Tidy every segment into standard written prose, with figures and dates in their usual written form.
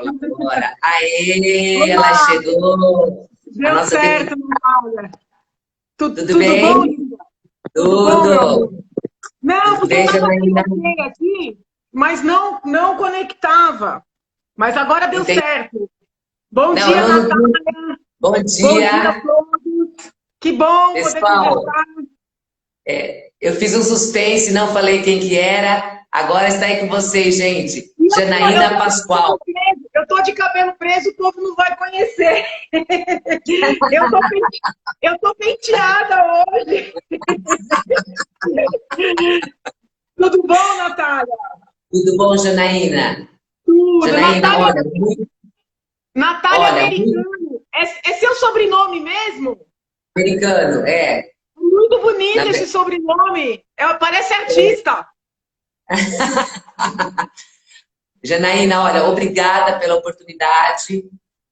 colabora. Aê, ela Olá, chegou. A deu nossa certo, deputada. Natália. Tudo Tudo bom, bem? Lívia? Tudo bom, meu amor? Tudo. Não, Tudo porque eu bem, estava aqui, Janaína? ok aqui, mas não conectava. Mas agora deu Entendi. certo. Bom Não, dia, Natália. bom Bom dia a dia, todos. Que bom poder pessoal. conversar. Eu fiz um suspense, não falei quem que era. Agora está aí com vocês, gente. E eu Janaína tô de cabelo Pascoal. preso. Eu tô de cabelo preso, o povo não vai conhecer. Eu tô, eu tô penteada hoje. Tudo bom, Natália? Tudo bom, Janaína? Tudo. Janaína, Natália, Natália muito Americano. É seu sobrenome mesmo? americano, é. Muito Na bonito esse ve- sobrenome. Parece artista. Janaína, olha, obrigada pela oportunidade,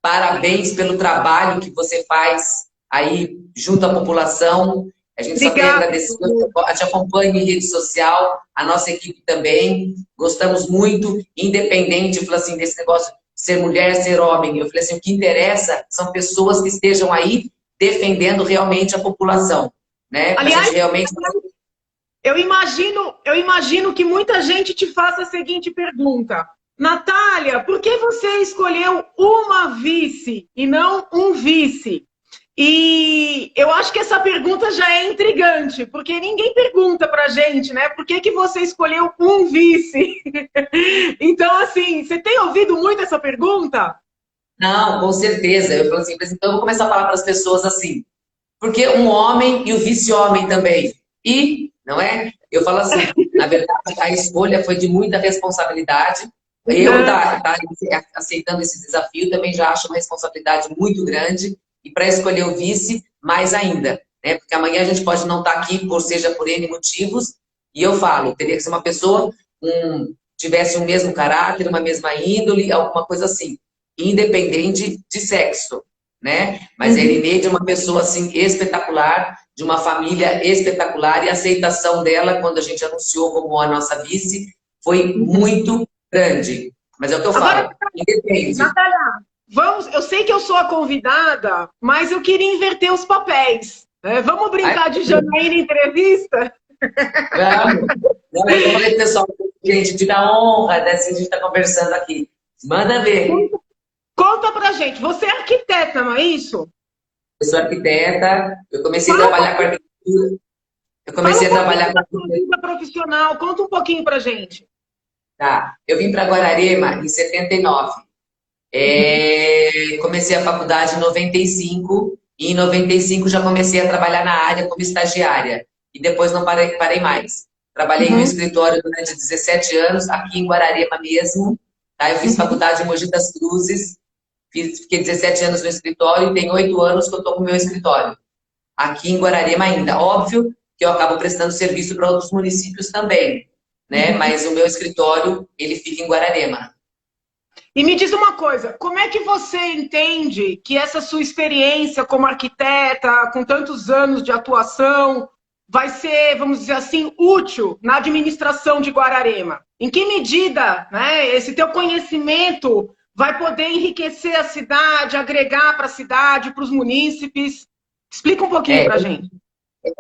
parabéns pelo trabalho que você faz aí junto à população. A gente só tem a Obrigada. agradecer, eu te acompanho em rede social, a nossa equipe também, gostamos muito, independente, eu falei assim, desse negócio de ser mulher, ser homem. Eu falei assim, o que interessa são pessoas que estejam aí defendendo realmente a população, né? Para a gente Aliás, realmente. eu imagino que muita gente te faça a seguinte pergunta. Natália, por que você escolheu uma vice e não um vice? E eu acho que essa pergunta já é intrigante, porque ninguém pergunta pra gente, né? Por que você escolheu um vice? Então, assim, você tem ouvido muito essa pergunta? Não, com certeza. Eu falo assim, então eu vou começar a falar para as pessoas assim, porque um homem e o vice-homem também. E, não é? Eu falo assim, na verdade, a escolha foi de muita responsabilidade. Eu Uhum. tá aceitando esse desafio também já acho uma responsabilidade muito grande. E para escolher o vice, mais ainda. Né? Porque amanhã a gente pode não estar aqui, seja por N motivos. E eu falo, teria que ser uma pessoa tivesse o mesmo caráter, uma mesma índole, alguma coisa assim. Independente de sexo, né? Mas a Uhum. Elineide é uma pessoa assim espetacular, de uma família espetacular, e a aceitação dela, quando a gente anunciou como a nossa vice, foi muito grande. Mas é o que eu Agora, falo, independe. Natália, vamos. Eu sei que eu sou a convidada, mas eu queria inverter os papéis. Né? Vamos Ai, brincar de Janaína entrevista? vamos. Não, eu falei, pessoal, gente, de dar honra dessa gente estar conversando aqui. Manda ver. Conta pra gente. Você é arquiteta, não é isso? Eu sou arquiteta, eu comecei a Fala um trabalhar com pouquinho, arquitetura, eu fala comecei um a pouquinho trabalhar com da sua arquitetura. vida profissional. Conta um pouquinho pra gente. Tá. Eu vim para Guararema em 79. Comecei a faculdade em 95 e em 95 já comecei a trabalhar na área como estagiária. E depois não parei mais. Trabalhei em um Uhum, escritório durante 17 anos, aqui em Guararema mesmo. Tá? Eu fiz uhum. faculdade em Mogi das Cruzes, fiquei 17 anos no escritório e tem 8 anos que eu estou com o meu escritório. Aqui em Guararema ainda. Óbvio que eu acabo prestando serviço para outros municípios também, né? Mas o meu escritório, ele fica em Guararema. E me diz uma coisa, como é que você entende que essa sua experiência como arquiteta, com tantos anos de atuação, vai ser, vamos dizer assim, útil na administração de Guararema? Em que medida, né, esse teu conhecimento vai poder enriquecer a cidade, agregar para a cidade, para os munícipes? Explica um pouquinho É, para a gente.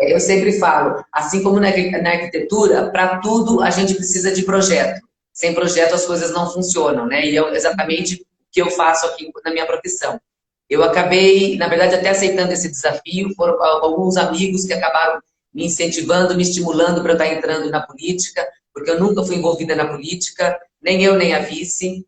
eu sempre falo, assim como na arquitetura, para tudo a gente precisa de projeto. Sem projeto as coisas não funcionam, né? E é exatamente o que eu faço aqui na minha profissão. Eu acabei, na verdade, até aceitando esse desafio, foram alguns amigos que acabaram me incentivando, me estimulando para eu estar entrando na política, porque eu nunca fui envolvida na política, nem eu, nem a vice.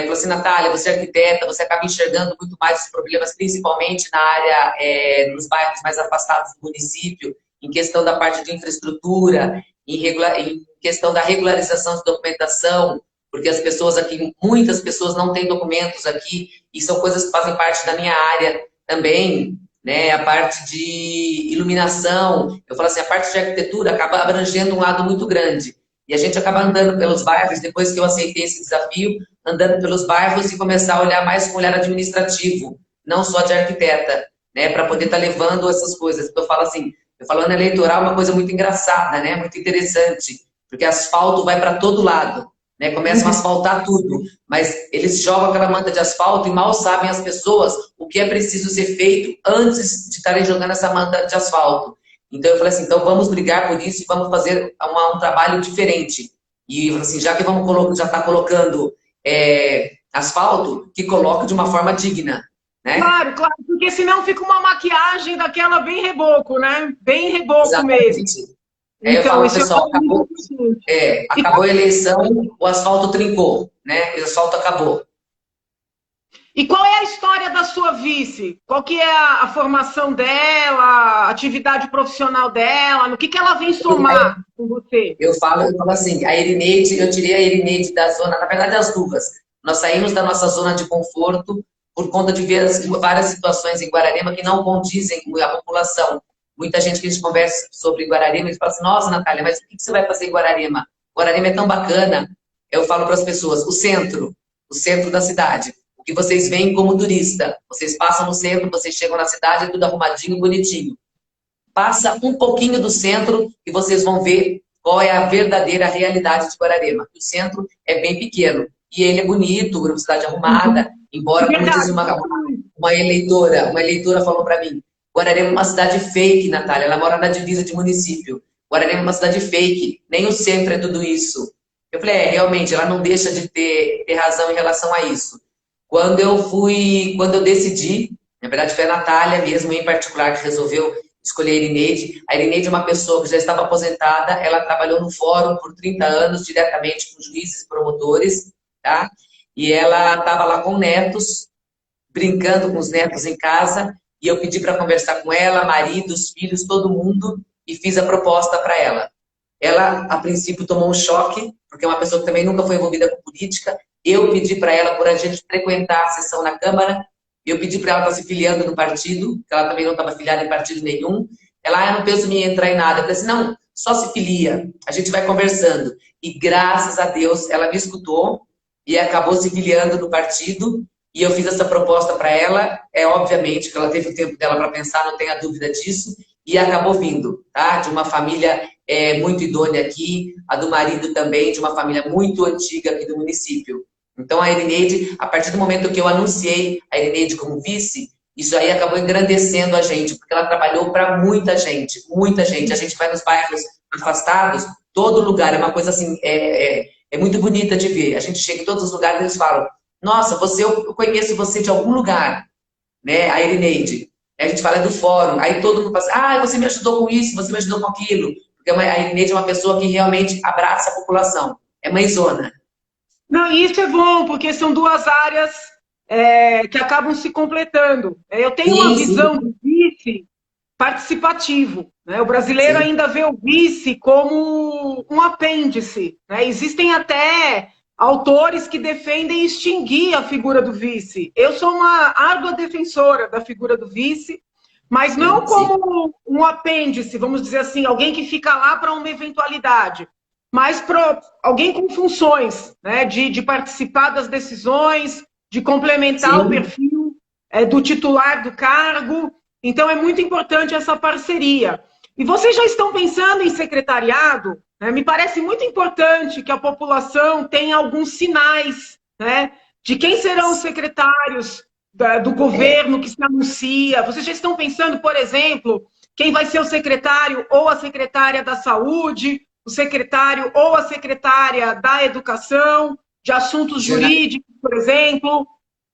Falou assim, Natália, você é arquiteta, você acaba enxergando muito mais os problemas, principalmente na área, nos bairros mais afastados do município, em questão da parte de infraestrutura, em questão da regularização de documentação, porque as pessoas aqui, muitas pessoas não têm documentos aqui, e são coisas que fazem parte da minha área também, né? A parte de iluminação, eu falo assim, a parte de arquitetura acaba abrangendo um lado muito grande. E a gente acaba andando pelos bairros, depois que eu aceitei esse desafio, andando pelos bairros e começar a olhar mais com o olhar administrativo, não só de arquiteta, né, para poder estar levando essas coisas. Eu falo assim, eu falo ano eleitoral é uma coisa muito engraçada, né, muito interessante, porque asfalto vai para todo lado, né? Começam a asfaltar tudo, mas eles jogam aquela manta de asfalto e mal sabem as pessoas o que é preciso ser feito antes de estarem jogando essa manta de asfalto. Então eu falei assim, então vamos brigar por isso e vamos fazer um trabalho diferente. E eu falei assim, já que já está colocando asfalto, que coloque de uma forma digna, né? Claro, claro, porque senão fica uma maquiagem daquela bem reboco, né? Bem reboco mesmo. Exatamente. Aí eu Então, falo, isso é pessoal, muito importante. E acabou a eleição, o asfalto trincou, né? O asfalto acabou. E qual é a história da sua vice? Qual que é a formação dela, a atividade profissional dela? No que ela vem somar com você? Eu falo assim, a Irineide, eu tirei a Irineide da zona, na verdade as duas. Nós saímos da nossa zona de conforto por conta de ver várias situações em Guararema que não condizem com a população. Muita gente que a gente conversa sobre Guararema, eles falam assim, nossa, Natália, mas o que você vai fazer em Guararema? Guararema é tão bacana. Eu falo para as pessoas, o centro da cidade. O que vocês veem como turista. Vocês passam no centro, vocês chegam na cidade, é tudo arrumadinho, bonitinho. Passa um pouquinho do centro e vocês vão ver qual é a verdadeira realidade de Guararema. O centro é bem pequeno e ele é bonito, uma cidade arrumada, embora, como diz Verdade. uma eleitora falou para mim, Guararema é uma cidade fake, Natália, ela mora na divisa de município. Guararema é uma cidade fake, nem o centro é tudo isso. Eu falei, realmente, ela não deixa de ter razão em relação a isso. Quando eu decidi, na verdade foi a Natália mesmo, em particular, que resolveu escolher a Irineide. A Irineide é uma pessoa que já estava aposentada, ela trabalhou no fórum por 30 anos, diretamente com juízes e promotores, tá? E ela estava lá com netos, brincando com os netos em casa, e eu pedi para conversar com ela, maridos, filhos, todo mundo, e fiz a proposta para ela. Ela, a princípio, tomou um choque, porque é uma pessoa que também nunca foi envolvida com política. Eu pedi para ela, por a gente frequentar a sessão na Câmara, eu pedi para ela estar se filiando no partido, que ela também não estava filiada em partido nenhum. Ela, eu não penso em entrar em nada. Eu falei assim, não, só se filia, a gente vai conversando. E graças a Deus, ela me escutou e acabou se filiando no partido. E eu fiz essa proposta para ela, obviamente que ela teve o tempo dela para pensar, não tenha dúvida disso, e acabou vindo, tá? De uma família muito idônea aqui, a do marido também, de uma família muito antiga aqui do município. Então, a Irineide, a partir do momento que eu anunciei a Irineide como vice, isso aí acabou engrandecendo a gente, porque ela trabalhou para muita gente, muita gente. A gente vai nos bairros afastados, todo lugar, é uma coisa assim, é muito bonita de ver. A gente chega em todos os lugares e eles falam, nossa, eu conheço você de algum lugar, né, a Irineide. A gente fala do fórum, aí todo mundo fala assim, você me ajudou com isso, você me ajudou com aquilo. Porque a Irineide é uma pessoa que realmente abraça a população, é mãezona. Não, isso é bom, porque são duas áreas que acabam se completando. Eu tenho uma visão do vice participativo. Né? O brasileiro ainda vê o vice como um apêndice. Né? Existem até autores que defendem extinguir a figura do vice. Eu sou uma árdua defensora da figura do vice, mas não como um apêndice, vamos dizer assim, alguém que fica lá para uma eventualidade, mas para alguém com funções, né, de participar das decisões, de complementar o perfil do titular do cargo. Então, é muito importante essa parceria. E vocês já estão pensando em secretariado? Né? Me parece muito importante que a população tenha alguns sinais, né, de quem serão os secretários do governo que se anuncia. Vocês já estão pensando, por exemplo, quem vai ser o secretário ou a secretária da saúde, o secretário ou a secretária da educação, de assuntos jurídicos, por exemplo?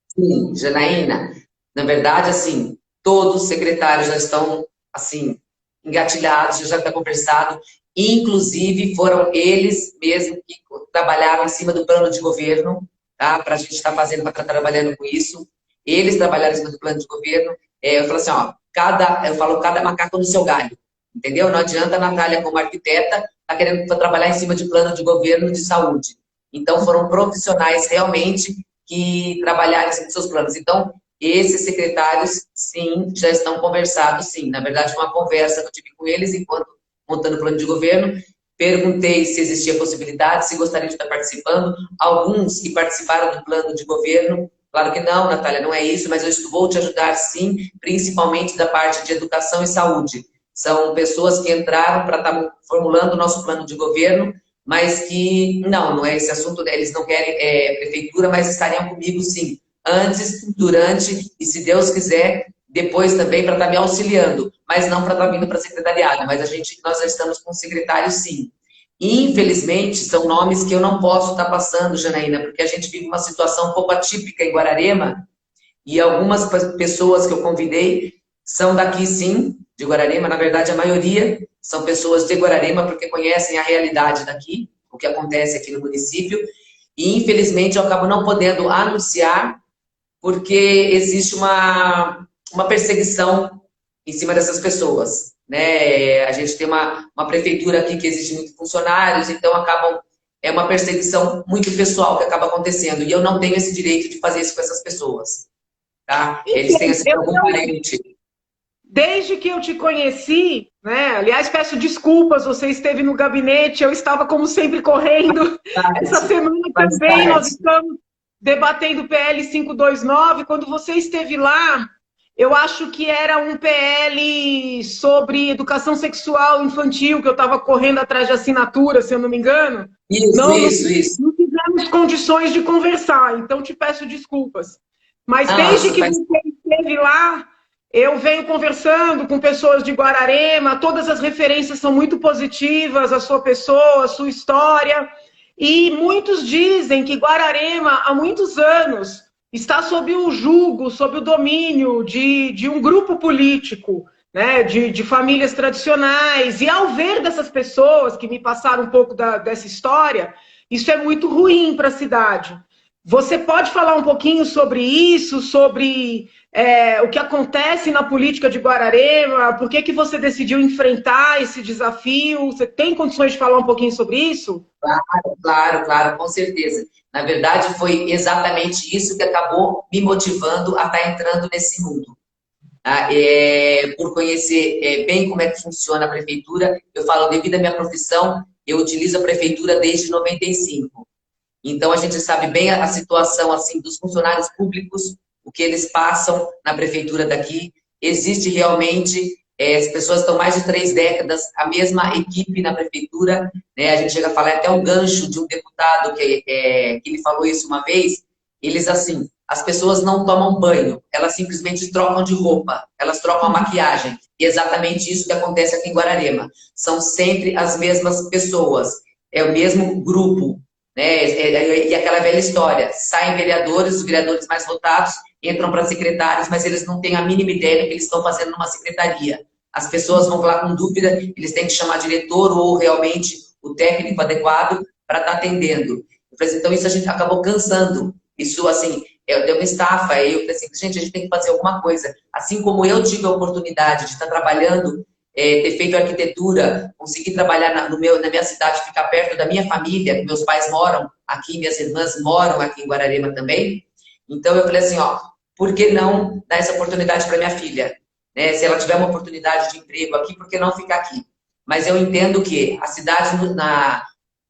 Sim, Janaína, na verdade, assim, todos os secretários já estão, assim, engatilhados, já está conversado, inclusive foram eles mesmos que trabalharam em cima do plano de governo, tá? Para a gente estar fazendo, para estar trabalhando com isso. Eles trabalharam em cima do plano de governo. Eu falo assim, ó, cada macaco no seu galho, entendeu? Não adianta a Natália, como arquiteta, tá querendo trabalhar em cima de plano de governo de saúde. Então, foram profissionais realmente que trabalharam em cima dos seus planos. Então, esses secretários, sim, já estão conversados, sim. Na verdade, foi uma conversa que eu tive com eles enquanto montando o plano de governo. Perguntei se existia possibilidade, se gostariam de estar participando. Alguns que participaram do plano de governo, claro que não, Natália, não é isso, mas eu vou te ajudar, sim, principalmente da parte de educação e saúde. São pessoas que entraram para estar formulando o nosso plano de governo, mas que não é esse assunto, né? Eles não querem prefeitura, mas estariam comigo sim, antes, durante e, se Deus quiser, depois também para estar me auxiliando, mas não para estar vindo para secretariado, mas nós já estamos com secretário sim. Infelizmente, são nomes que eu não posso estar passando, Janaína, porque a gente vive uma situação um pouco atípica em Guararema, e algumas pessoas que eu convidei são daqui sim, de Guararema, na verdade a maioria são pessoas de Guararema, porque conhecem a realidade daqui, o que acontece aqui no município, e infelizmente eu acabo não podendo anunciar, porque existe uma perseguição em cima dessas pessoas, né? A gente tem uma prefeitura aqui que exige muitos funcionários, então é uma perseguição muito pessoal que acaba acontecendo, e eu não tenho esse direito de fazer isso com essas pessoas, tá? Eles têm assim, algum parente. Desde que eu te conheci, né? Aliás, peço desculpas, você esteve no gabinete, eu estava, como sempre, correndo. Essa semana também nós estamos debatendo o PL 529. Quando você esteve lá, eu acho que era um PL sobre educação sexual infantil, que eu estava correndo atrás de assinatura, se eu não me engano. Isso. Não tivemos condições de conversar, então te peço desculpas. Mas desde que você esteve lá, eu venho conversando com pessoas de Guararema, todas as referências são muito positivas, a sua pessoa, a sua história, e muitos dizem que Guararema, há muitos anos, está sob o jugo, sob o domínio de um grupo político, né, de famílias tradicionais, e ao ver dessas pessoas que me passaram um pouco dessa história, isso é muito ruim para a cidade. Você pode falar um pouquinho sobre isso, sobre o que acontece na política de Guararema? Por que você decidiu enfrentar esse desafio? Você tem condições de falar um pouquinho sobre isso? Claro, com certeza. Na verdade, foi exatamente isso que acabou me motivando a estar entrando nesse mundo. Tá? Por conhecer bem como é que funciona a prefeitura, eu falo, devido à minha profissão, eu utilizo a prefeitura desde 95. Então, a gente sabe bem a situação assim dos funcionários públicos, o que eles passam na prefeitura daqui. Existe realmente, as pessoas estão mais de 3 décadas, a mesma equipe na prefeitura, né? A gente chega a falar até um gancho de um deputado que ele falou isso uma vez. Eles, assim, as pessoas não tomam banho, elas simplesmente trocam de roupa, elas trocam a maquiagem. E é exatamente isso que acontece aqui em Guararema. São sempre as mesmas pessoas, é o mesmo grupo, né? E aquela velha história, saem vereadores, os vereadores mais votados entram para secretários, mas eles não têm a mínima ideia do que eles estão fazendo numa secretaria. As pessoas vão lá com dúvida, eles têm que chamar diretor ou realmente o técnico adequado para estar atendendo. Então isso a gente acabou cansando. Isso, assim, deu uma estafa. Aí eu falei assim, gente, a gente tem que fazer alguma coisa. Assim como eu tive a oportunidade de estar trabalhando, ter feito arquitetura, conseguir trabalhar na minha cidade, ficar perto da minha família, que meus pais moram aqui, minhas irmãs moram aqui em Guararema também. Então eu falei assim, ó, por que não dar essa oportunidade para minha filha? Né? Se ela tiver uma oportunidade de emprego aqui, por que não ficar aqui? Mas eu entendo que a cidade,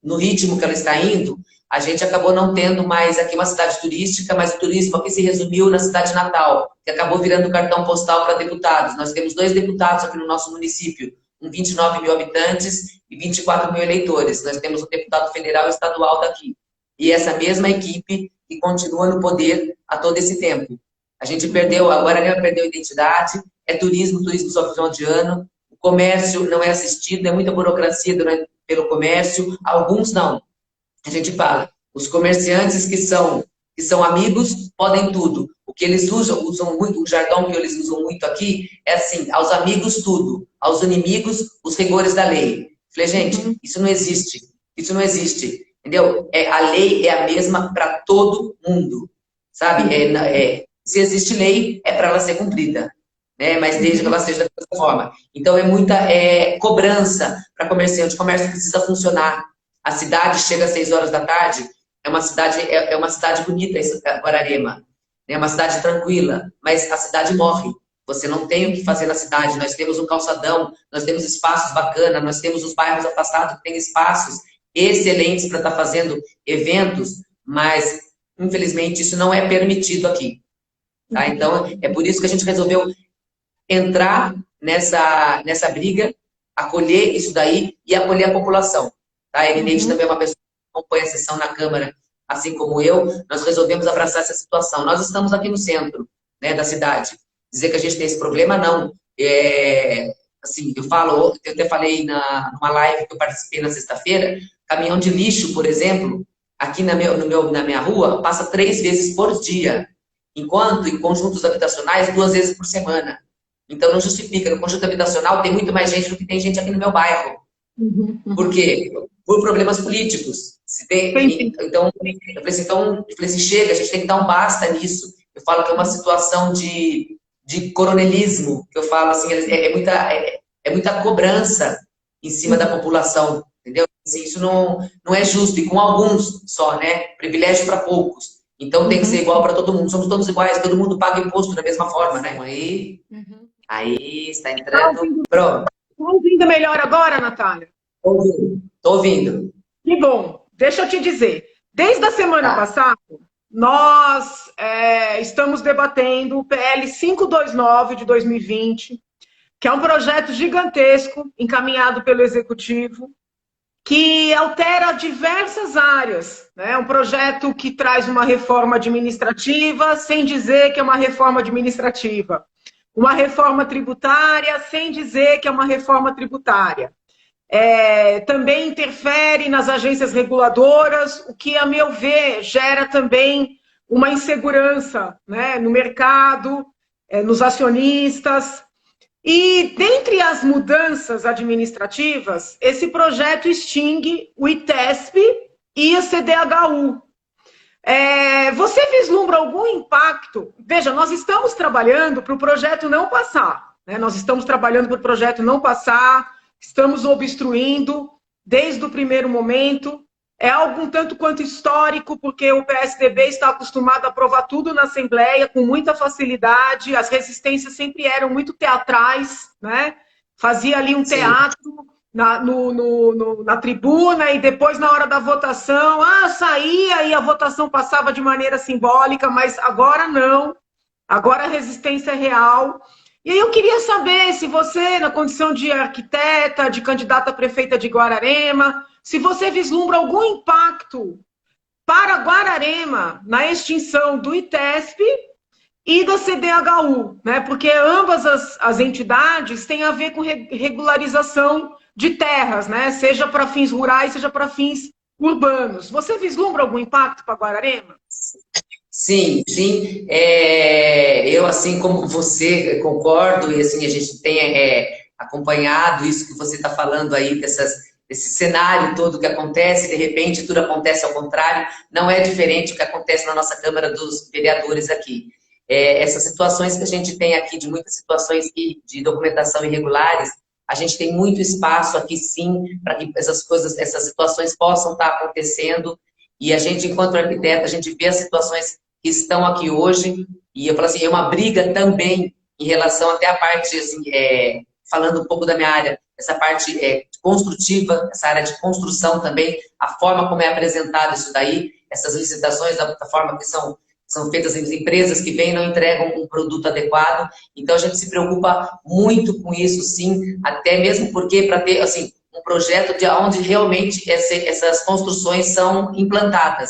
no ritmo que ela está indo, a gente acabou não tendo mais aqui uma cidade turística, mas o turismo aqui se resumiu na cidade natal, que acabou virando cartão postal para deputados. Nós temos 2 deputados aqui no nosso município, com 29 mil habitantes e 24 mil eleitores. Nós temos um deputado federal e estadual daqui. E essa mesma equipe que continua no poder a todo esse tempo. A gente perdeu, a Guararema perdeu a identidade, é turismo só final de ano, o comércio não é assistido, é muita burocracia pelo comércio, alguns não. A gente fala, os comerciantes que são amigos podem tudo. O que eles usam muito, o jargão que eles usam muito aqui é assim, aos amigos tudo, aos inimigos os rigores da lei. Falei, gente, isso não existe, entendeu? A lei é a mesma para todo mundo, sabe? Se existe lei, é para ela ser cumprida, né? Mas desde que ela seja dessa forma. Então, é muita cobrança para comerciante, o comércio precisa funcionar. A cidade chega às 6 horas da tarde, é uma cidade bonita, Guararema, é uma cidade tranquila, mas a cidade morre. Você não tem o que fazer na cidade. Nós temos um calçadão, nós temos espaços bacanas, nós temos os bairros afastados que têm espaços excelentes para estar fazendo eventos, mas, infelizmente, isso não é permitido aqui. Tá? Então, é por isso que a gente resolveu entrar nessa briga, acolher isso daí e acolher a população. Tá? A Elinete também é uma pessoa que acompanha a sessão na Câmara, assim como eu. Nós resolvemos abraçar essa situação. Nós estamos aqui no centro, né, da cidade. Dizer que a gente tem esse problema, não. Assim, eu até falei numa live que eu participei na sexta-feira, caminhão de lixo, por exemplo, aqui na minha rua, passa 3 vezes por dia, enquanto em conjuntos habitacionais, 2 vezes por semana. Então, não justifica. No conjunto habitacional tem muito mais gente do que tem gente aqui no meu bairro. Por quê? Por problemas políticos. Então, eu falei assim, chega, a gente tem que dar um basta nisso. Eu falo que é uma situação de coronelismo, que eu falo assim, é muita cobrança em cima da população, entendeu? Assim, isso não é justo, e com alguns só, né? Privilégio para poucos. Então tem que ser igual para todo mundo, somos todos iguais, todo mundo paga imposto da mesma forma, né? Aí está entrando. Pronto. Está ouvindo melhor agora, Natália? Estou ouvindo. Que bom. Deixa eu te dizer, desde a semana passada, nós estamos debatendo o PL 529 de 2020, que é um projeto gigantesco, encaminhado pelo Executivo, que altera diversas áreas. É um projeto que traz uma reforma administrativa, sem dizer que é uma reforma administrativa. Uma reforma tributária, sem dizer que é uma reforma tributária. Também interfere nas agências reguladoras, o que, a meu ver, gera também uma insegurança, né, no mercado, nos acionistas. E, dentre as mudanças administrativas, esse projeto extingue o ITESP e a CDHU. Você vislumbra algum impacto? Veja, nós estamos trabalhando para o projeto não passar, né? Nós estamos trabalhando para o projeto não passar, estamos obstruindo desde o primeiro momento. É algo um tanto quanto histórico, porque o PSDB está acostumado a aprovar tudo na Assembleia com muita facilidade, as resistências sempre eram muito teatrais, né? Fazia ali um teatro na tribuna e depois, na hora da votação, saía e a votação passava de maneira simbólica, mas agora não, agora a resistência é real. E aí eu queria saber se você, na condição de arquiteta, de candidata a prefeita de Guararema, se você vislumbra algum impacto para Guararema na extinção do ITESP e da CDHU, né? Porque ambas as entidades têm a ver com regularização de terras, né? Seja para fins rurais, seja para fins urbanos. Você vislumbra algum impacto para Guararema? Sim, sim. Eu, assim como você, concordo, e assim, a gente tem acompanhado isso que você está falando aí, desse cenário todo que acontece, de repente tudo acontece ao contrário, não é diferente do que acontece na nossa Câmara dos Vereadores aqui. Essas situações que a gente tem aqui, de muitas situações de documentação irregulares, a gente tem muito espaço aqui, sim, para que essas situações possam estar acontecendo, e a gente, enquanto arquiteta, a gente vê as situações que estão aqui hoje, e eu falo assim, é uma briga também em relação até a parte, assim, falando um pouco da minha área, essa parte construtiva, essa área de construção também, a forma como é apresentado isso daí, essas licitações, da forma que são feitas as empresas que vêm e não entregam um produto adequado. Então, a gente se preocupa muito com isso, sim, até mesmo porque para ter, assim, um projeto de onde realmente essas construções são implantadas,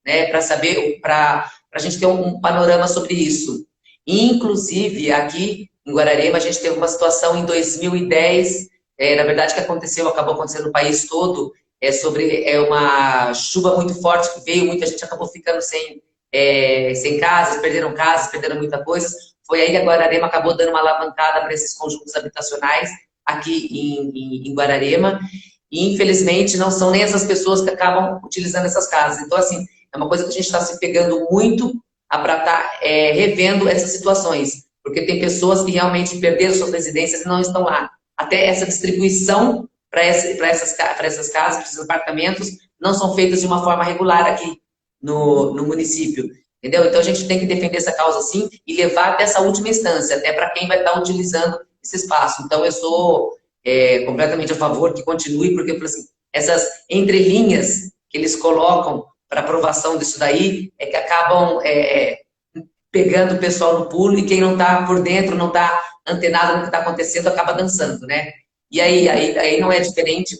né, para saber, para a gente ter um panorama sobre isso. Inclusive, aqui em Guararema, a gente teve uma situação em 2010, na verdade, que acabou acontecendo no país todo, sobre uma chuva muito forte que veio, muita gente acabou ficando sem casas, perderam muita coisa. Foi aí que a Guararema acabou dando uma alavancada para esses conjuntos habitacionais aqui em Guararema, e infelizmente não são nem essas pessoas que acabam utilizando essas casas. Então, assim, é uma coisa que a gente está se pegando muito para estar revendo essas situações, porque tem pessoas que realmente perderam suas residências e não estão lá. Até essa distribuição para essas casas, para esses apartamentos, não são feitas de uma forma regular aqui no município, entendeu? Então a gente tem que defender essa causa sim e levar até essa última instância, até para quem vai estar utilizando esse espaço. Então eu sou completamente a favor que continue, porque assim, essas entrelinhas que eles colocam para aprovação disso daí que acabam pegando o pessoal no pulo, e quem não está por dentro, não está antenado no que está acontecendo, acaba dançando, né? E aí não é diferente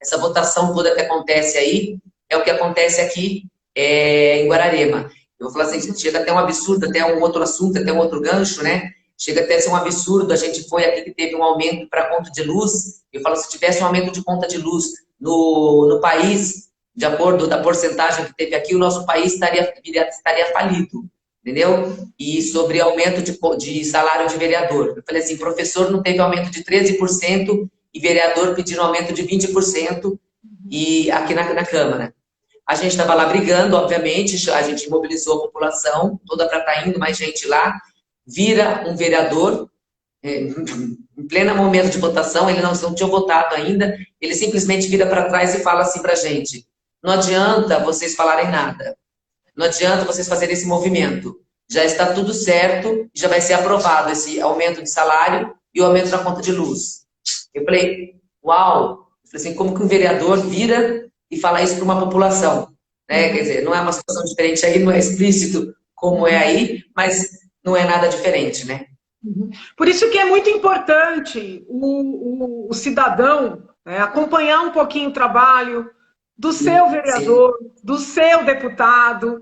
essa votação toda que acontece aí é o que acontece aqui em Guararema. Eu vou falar assim, chega até um absurdo, até um outro assunto, até um outro gancho, né? Chega até a ser um absurdo. A gente foi aqui que teve um aumento para conta de luz. Eu falo, se tivesse um aumento de conta de luz no país, de acordo da porcentagem que teve aqui, o nosso país estaria falido, entendeu? E sobre aumento de salário de vereador. Eu falei assim, professor não teve aumento de 13% e vereador pedindo aumento de 20% e aqui na Câmara. A gente estava lá brigando, obviamente, a gente mobilizou a população toda para estar indo, mais gente lá. Vira um vereador, em pleno momento de votação, ele não tinha votado ainda, ele simplesmente vira para trás e fala assim para a gente, não adianta vocês falarem nada, não adianta vocês fazerem esse movimento, já está tudo certo, já vai ser aprovado esse aumento de salário e o aumento da conta de luz. Eu falei, uau, eu falei assim, como que um vereador vira e fala isso para uma população? Né? Quer dizer, não é uma situação diferente aí, não é explícito como é aí, mas não é nada diferente, né? Por isso que é muito importante o cidadão, né, acompanhar um pouquinho o trabalho do seu vereador, do seu deputado.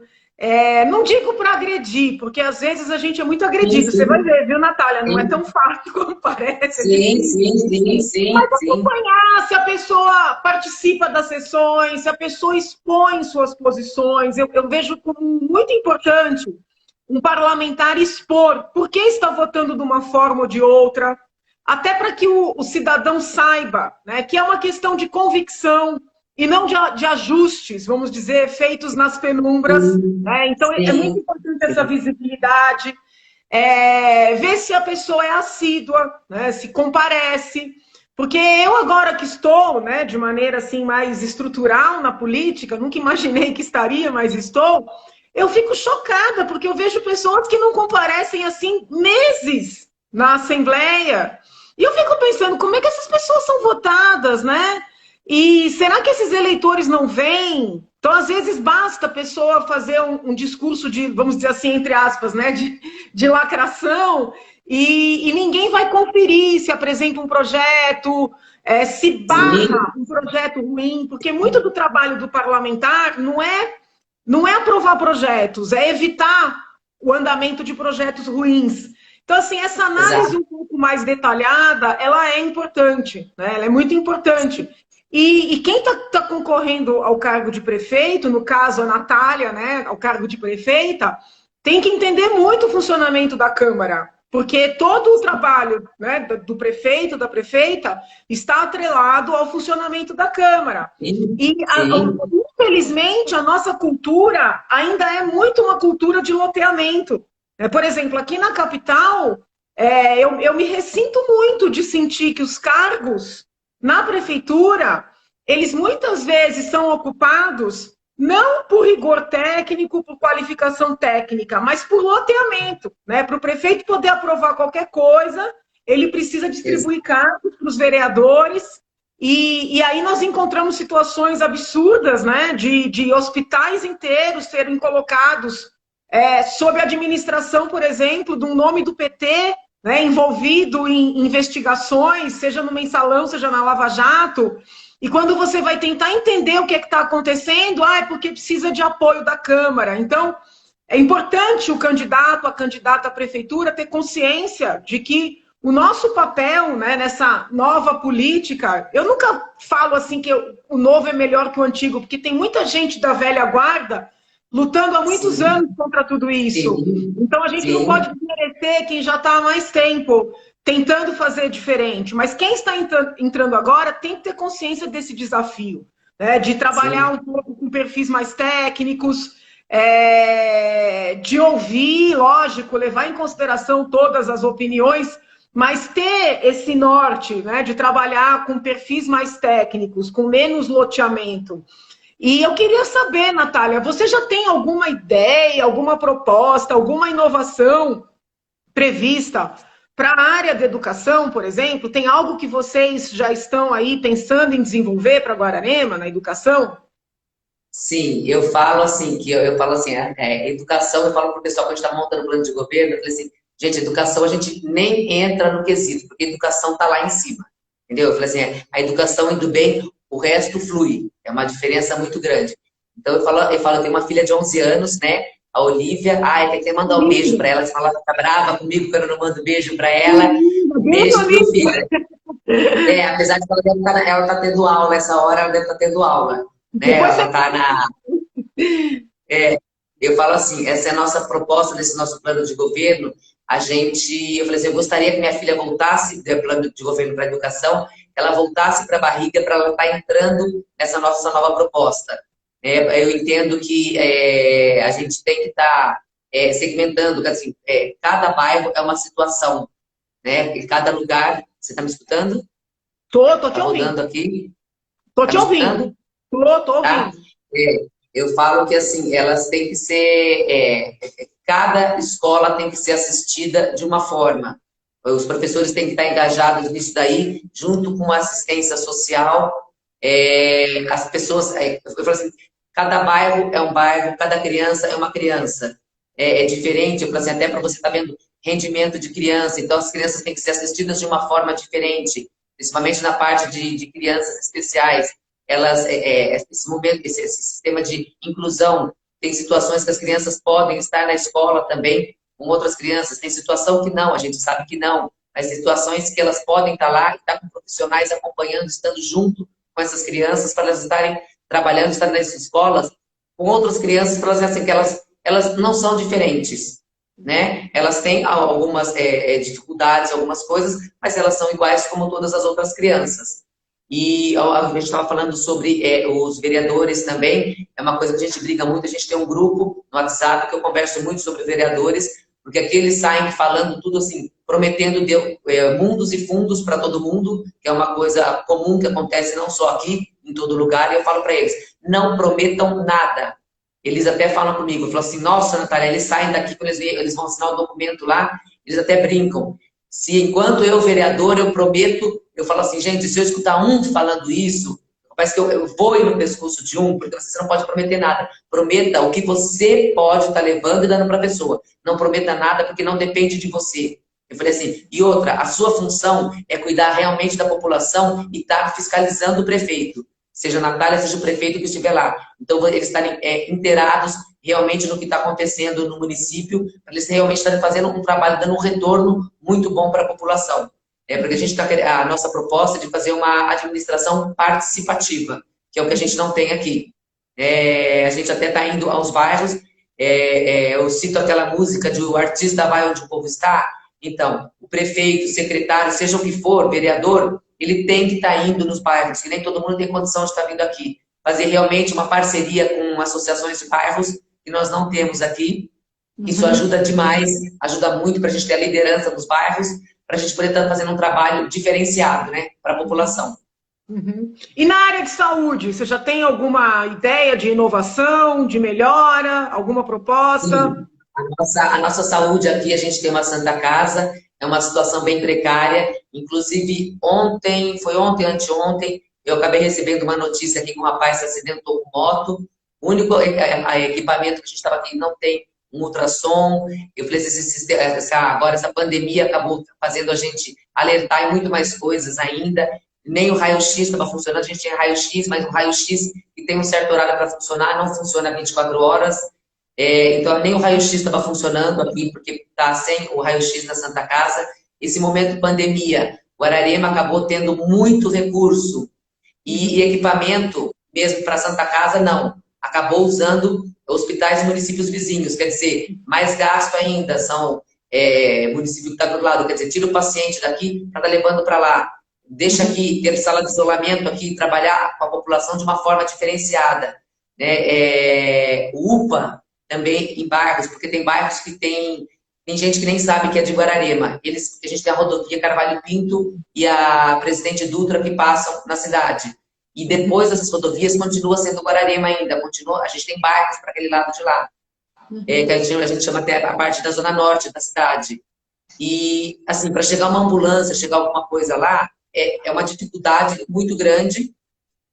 Não digo para agredir, porque às vezes a gente é muito agredido. Você vai ver, viu, Natália? Não é tão fácil como parece. Sim. Mas acompanhar se a pessoa participa das sessões, se a pessoa expõe suas posições. Eu vejo como muito importante um parlamentar expor por que está votando de uma forma ou de outra, até para que o cidadão saiba, né, que é uma questão de convicção e não de ajustes, vamos dizer, feitos nas penumbras. Né? Então, é muito importante essa visibilidade, ver se a pessoa é assídua, né, se comparece. Porque eu agora que estou, né, de maneira assim mais estrutural na política, nunca imaginei que estaria, mas estou, eu fico chocada, porque eu vejo pessoas que não comparecem assim meses na Assembleia. E eu fico pensando, como é que essas pessoas são votadas, né? E será que esses eleitores não vêm? Então, às vezes, basta a pessoa fazer um discurso de, vamos dizer assim, entre aspas, né, de lacração, e ninguém vai conferir se apresenta um projeto, se barra um projeto ruim, porque muito do trabalho do parlamentar não é aprovar projetos, é evitar o andamento de projetos ruins. Então, assim, essa análise um pouco mais detalhada, ela é importante, né? Ela é muito importante. E quem está concorrendo ao cargo de prefeito, no caso a Natália, né, ao cargo de prefeita, tem que entender muito o funcionamento da Câmara, porque todo o trabalho, né, do prefeito, da prefeita, está atrelado ao funcionamento da Câmara. Infelizmente, a nossa cultura ainda é muito uma cultura de loteamento. Por exemplo, aqui na capital, eu me ressinto muito de sentir que os cargos na prefeitura, eles muitas vezes são ocupados não por rigor técnico, por qualificação técnica, mas por loteamento, né? Para o prefeito poder aprovar qualquer coisa, ele precisa distribuir cargos para os vereadores, e aí nós encontramos situações absurdas, né? De hospitais inteiros serem colocados sob a administração, por exemplo, de um nome do PT, né, envolvido em investigações, seja no Mensalão, seja na Lava Jato, e quando você vai tentar entender o que está acontecendo, é porque precisa de apoio da Câmara. Então, é importante o candidato, a candidata à prefeitura ter consciência de que o nosso papel, né, nessa nova política, eu nunca falo assim que o novo é melhor que o antigo, porque tem muita gente da velha guarda lutando há muitos anos contra tudo isso. Então, a gente não pode desmerecer quem já está há mais tempo tentando fazer diferente. Mas quem está entrando agora tem que ter consciência desse desafio, né? De trabalhar um pouco com perfis mais técnicos, de ouvir, lógico, levar em consideração todas as opiniões, mas ter esse norte, né? De trabalhar com perfis mais técnicos, com menos loteamento. E eu queria saber, Natália, você já tem alguma ideia, alguma proposta, alguma inovação prevista para a área da educação, por exemplo? Tem algo que vocês já estão aí pensando em desenvolver para Guararema, na educação? Sim, eu falo assim, educação, eu falo para o pessoal que a gente está montando o plano de governo, eu falei assim, gente, educação a gente nem entra no quesito, porque a educação está lá em cima, entendeu? Eu falei assim, a educação indo bem, o resto flui. É uma diferença muito grande. Então, eu tenho uma filha de 11 anos, né? A Olivia. Ai, tem que mandar um beijo para ela. Se ela fica brava comigo quando eu não mando beijo para ela. Beijo pro filho. Apesar de que ela tá tendo aula essa hora, ela deve estar tendo aula. Né? Ela tá na... eu falo assim, essa é a nossa proposta desse nosso plano de governo. Eu falei assim, eu gostaria que minha filha voltasse do plano de governo para a educação, ela voltasse para a barriga para ela estar entrando nessa nossa nova proposta. Eu entendo que a gente tem que estar segmentando, assim, cada bairro é uma situação, né? E cada lugar... Você está me escutando? Tô te ouvindo. Rodando aqui? Tô te ouvindo. Tô ouvindo. Tá? Eu falo que, assim, elas têm que ser... cada escola tem que ser assistida de uma forma. Os professores têm que estar engajados nisso daí, junto com a assistência social. As pessoas... eu falo assim, cada bairro é um bairro, cada criança é uma criança. É diferente, eu falo assim, até para você estar vendo rendimento de criança. Então, as crianças têm que ser assistidas de uma forma diferente, principalmente na parte de crianças especiais. Elas, esse momento, esse sistema de inclusão, tem situações que as crianças podem estar na escola também com outras crianças, tem situação que não, a gente sabe que não, mas situações que elas podem estar lá, estar com profissionais acompanhando, estando junto com essas crianças, para elas estarem trabalhando, estarem nas escolas com outras crianças, para elas assim, que elas não são diferentes, né? Elas têm algumas dificuldades, algumas coisas, mas elas são iguais como todas as outras crianças. E a gente estava falando sobre os vereadores também, é uma coisa que a gente briga muito, a gente tem um grupo no WhatsApp que eu converso muito sobre vereadores, porque aqui eles saem falando tudo assim, prometendo mundos e fundos para todo mundo, que é uma coisa comum que acontece não só aqui, em todo lugar, e eu falo para eles, não prometam nada. Eles até falam comigo, falam assim, nossa, Natália, eles saem daqui, quando eles vão assinar o documento lá, eles até brincam. Se enquanto eu, vereador, eu prometo, eu falo assim, gente, se eu escutar um falando isso, parece que eu vou ir no pescoço de um, porque você não pode prometer nada. Prometa o que você pode estar levando e dando para a pessoa. Não prometa nada, porque não depende de você. Eu falei assim, e outra, a sua função é cuidar realmente da população e estar fiscalizando o prefeito. Seja a Natália, seja o prefeito que estiver lá. Então, eles estarem inteirados realmente no que está acontecendo no município, para eles realmente estarem fazendo um trabalho, dando um retorno muito bom para a população. Porque a nossa proposta é de fazer uma administração participativa, que é o que a gente não tem aqui. A gente até está indo aos bairros, eu cito aquela música de o artista vai onde o povo está. Então, o prefeito, o secretário, seja o que for, vereador, ele tem que estar indo nos bairros, que nem todo mundo tem condição de estar vindo aqui. Fazer realmente uma parceria com associações de bairros, que nós não temos aqui. Isso ajuda demais, ajuda muito para a gente ter a liderança dos bairros, para a gente poder estar fazendo um trabalho diferenciado, né, para a população. E na área de saúde, você já tem alguma ideia de inovação, de melhora, alguma proposta? Sim. A nossa saúde aqui, a gente tem uma Santa Casa, é uma situação bem precária. Inclusive, foi ontem, anteontem, eu acabei recebendo uma notícia aqui que um rapaz se acidentou com moto. O único equipamento que a gente estava aqui não tem um ultrassom. Eu falei, agora essa pandemia acabou fazendo a gente alertar em muito mais coisas ainda. Nem o raio-x estava funcionando, a gente tinha raio-x, mas o raio-x que tem um certo horário para funcionar, não funciona 24 horas. Então, nem o raio-x estava funcionando aqui, porque está sem o raio-x na Santa Casa. Esse momento de pandemia, Guararema acabou tendo muito recurso e equipamento, mesmo para a Santa Casa, não. Acabou usando hospitais e municípios vizinhos, quer dizer, mais gasto ainda, são município que está do lado, quer dizer, tira o paciente daqui para estar levando para lá. Deixa aqui, ter sala de isolamento aqui, trabalhar com a população de uma forma diferenciada. O UPA, também em bairros, porque tem bairros que tem gente que nem sabe que é de Guararema. A gente tem a rodovia Carvalho Pinto e a Presidente Dutra que passam na cidade. E depois dessas rodovias continua sendo Guararema ainda. A gente tem bairros para aquele lado de lá. Que a gente chama até a parte da zona norte da cidade. E, assim, para chegar uma ambulância, chegar alguma coisa lá, é uma dificuldade muito grande.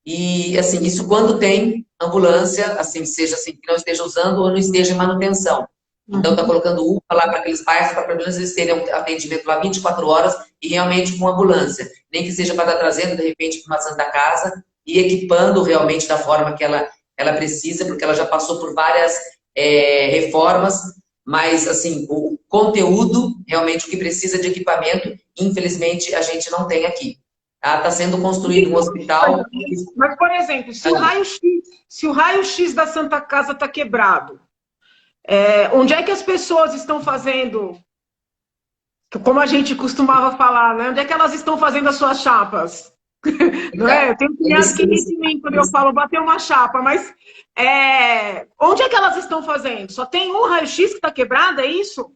E, assim, isso quando tem ambulância, assim, seja assim, que não esteja usando ou não esteja em manutenção. Então, está colocando UPA lá para aqueles bairros, para pelo menos eles terem um atendimento lá 24 horas e realmente com ambulância. Nem que seja para estar trazendo, de repente, para uma Santa Casa, e equipando realmente da forma que ela precisa, porque ela já passou por várias reformas, mas assim, o conteúdo, realmente o que precisa de equipamento, infelizmente a gente não tem aqui. Está sendo construído um hospital. Mas, por exemplo, se o raio-x da Santa Casa está quebrado, onde é que as pessoas estão fazendo, como a gente costumava falar, né? Onde é que elas estão fazendo as suas chapas? Não é? Eu tenho criança que diz em mim quando eu falo bater uma chapa, mas onde é que elas estão fazendo? Só tem um raio-x que está quebrado, é isso?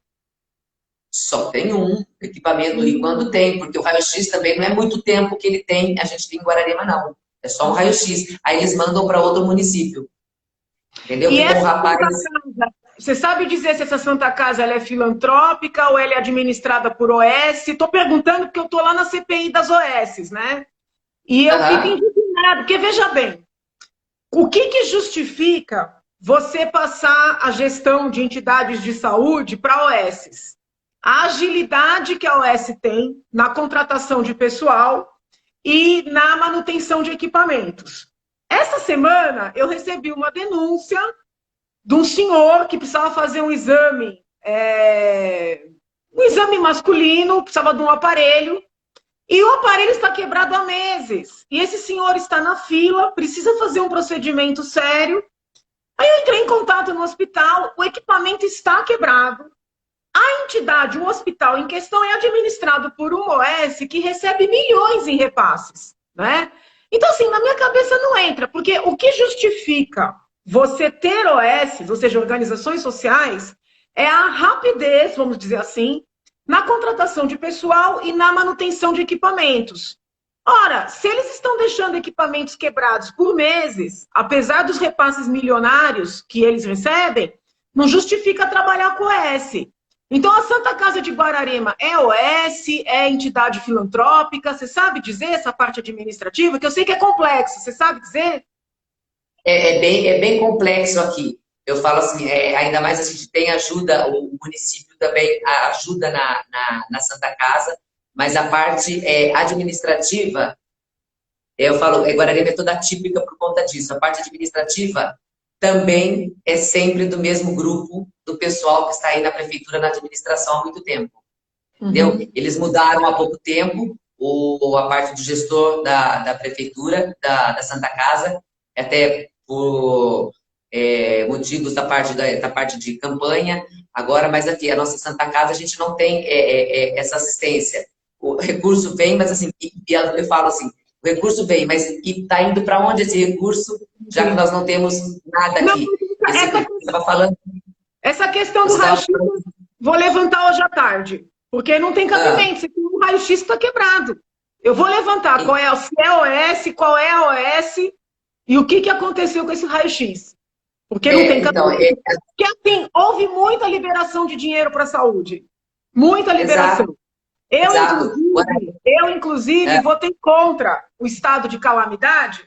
Só tem um equipamento ali quando tem, porque o raio-x também não é muito tempo que ele tem, a gente tem em Guararema, não. É só um raio-x. Aí eles mandam para outro município. Entendeu? E Ficou um essa rapaz. Santa Casa, você sabe dizer se essa Santa Casa ela é filantrópica ou ela é administrada por OS? Estou perguntando porque eu estou lá na CPI das OS, né? E eu fico indignada, porque veja bem, o que justifica você passar a gestão de entidades de saúde para OS? A agilidade que a OS tem na contratação de pessoal e na manutenção de equipamentos. Essa semana eu recebi uma denúncia de um senhor que precisava fazer um exame masculino, precisava de um aparelho, e o aparelho está quebrado há meses. E esse senhor está na fila, precisa fazer um procedimento sério. Aí eu entrei em contato no hospital, o equipamento está quebrado. A entidade, o hospital em questão, é administrado por uma OS que recebe milhões em repasses, né? Então, assim, na minha cabeça não entra, porque o que justifica você ter OS, ou seja, organizações sociais, é a rapidez, vamos dizer assim, na contratação de pessoal e na manutenção de equipamentos. Ora, se eles estão deixando equipamentos quebrados por meses, apesar dos repasses milionários que eles recebem, não justifica trabalhar com OS. Então, a Santa Casa de Guararema é OS, é entidade filantrópica, você sabe dizer essa parte administrativa? Que eu sei que é complexo, você sabe dizer? É bem complexo aqui. Eu falo assim, ainda mais a gente tem ajuda, o município também ajuda na Santa Casa, mas a parte administrativa, eu falo, Guararema é toda típica por conta disso. A parte administrativa também é sempre do mesmo grupo do pessoal que está aí na prefeitura, na administração há muito tempo. Entendeu? Eles mudaram há pouco tempo a parte do gestor da prefeitura, da Santa Casa, até por motivos da parte de campanha. Agora, mas aqui, a nossa Santa Casa, a gente não tem essa assistência. O recurso vem, mas assim, eu falo assim, o recurso vem, mas está indo para onde esse recurso, já que nós não temos nada aqui? Essa questão do raio-x, vou levantar hoje à tarde, porque não tem cabimento, se tem um raio-x que está quebrado. Eu vou levantar qual é o COS, qual é a OS e o que aconteceu com esse raio-x. Porque não tem cabimento. Porque assim, houve muita liberação de dinheiro para a saúde. Muita liberação. Eu, inclusive, votei contra o estado de calamidade,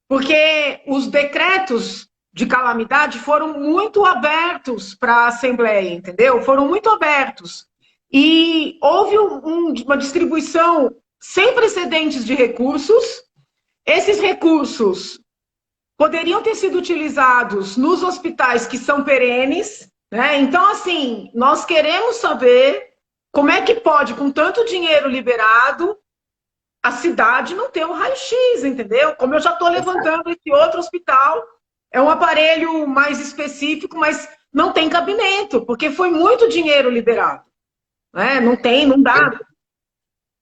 porque os decretos de calamidade foram muito abertos para a Assembleia, entendeu? Foram muito abertos. E houve uma distribuição sem precedentes de recursos. Esses recursos poderiam ter sido utilizados nos hospitais que são perenes, né? Então, assim, nós queremos saber como é que pode, com tanto dinheiro liberado, a cidade não ter um raio-x, entendeu? Como eu já estou levantando esse outro hospital, é um aparelho mais específico, mas não tem cabimento, porque foi muito dinheiro liberado. Né? Não dá.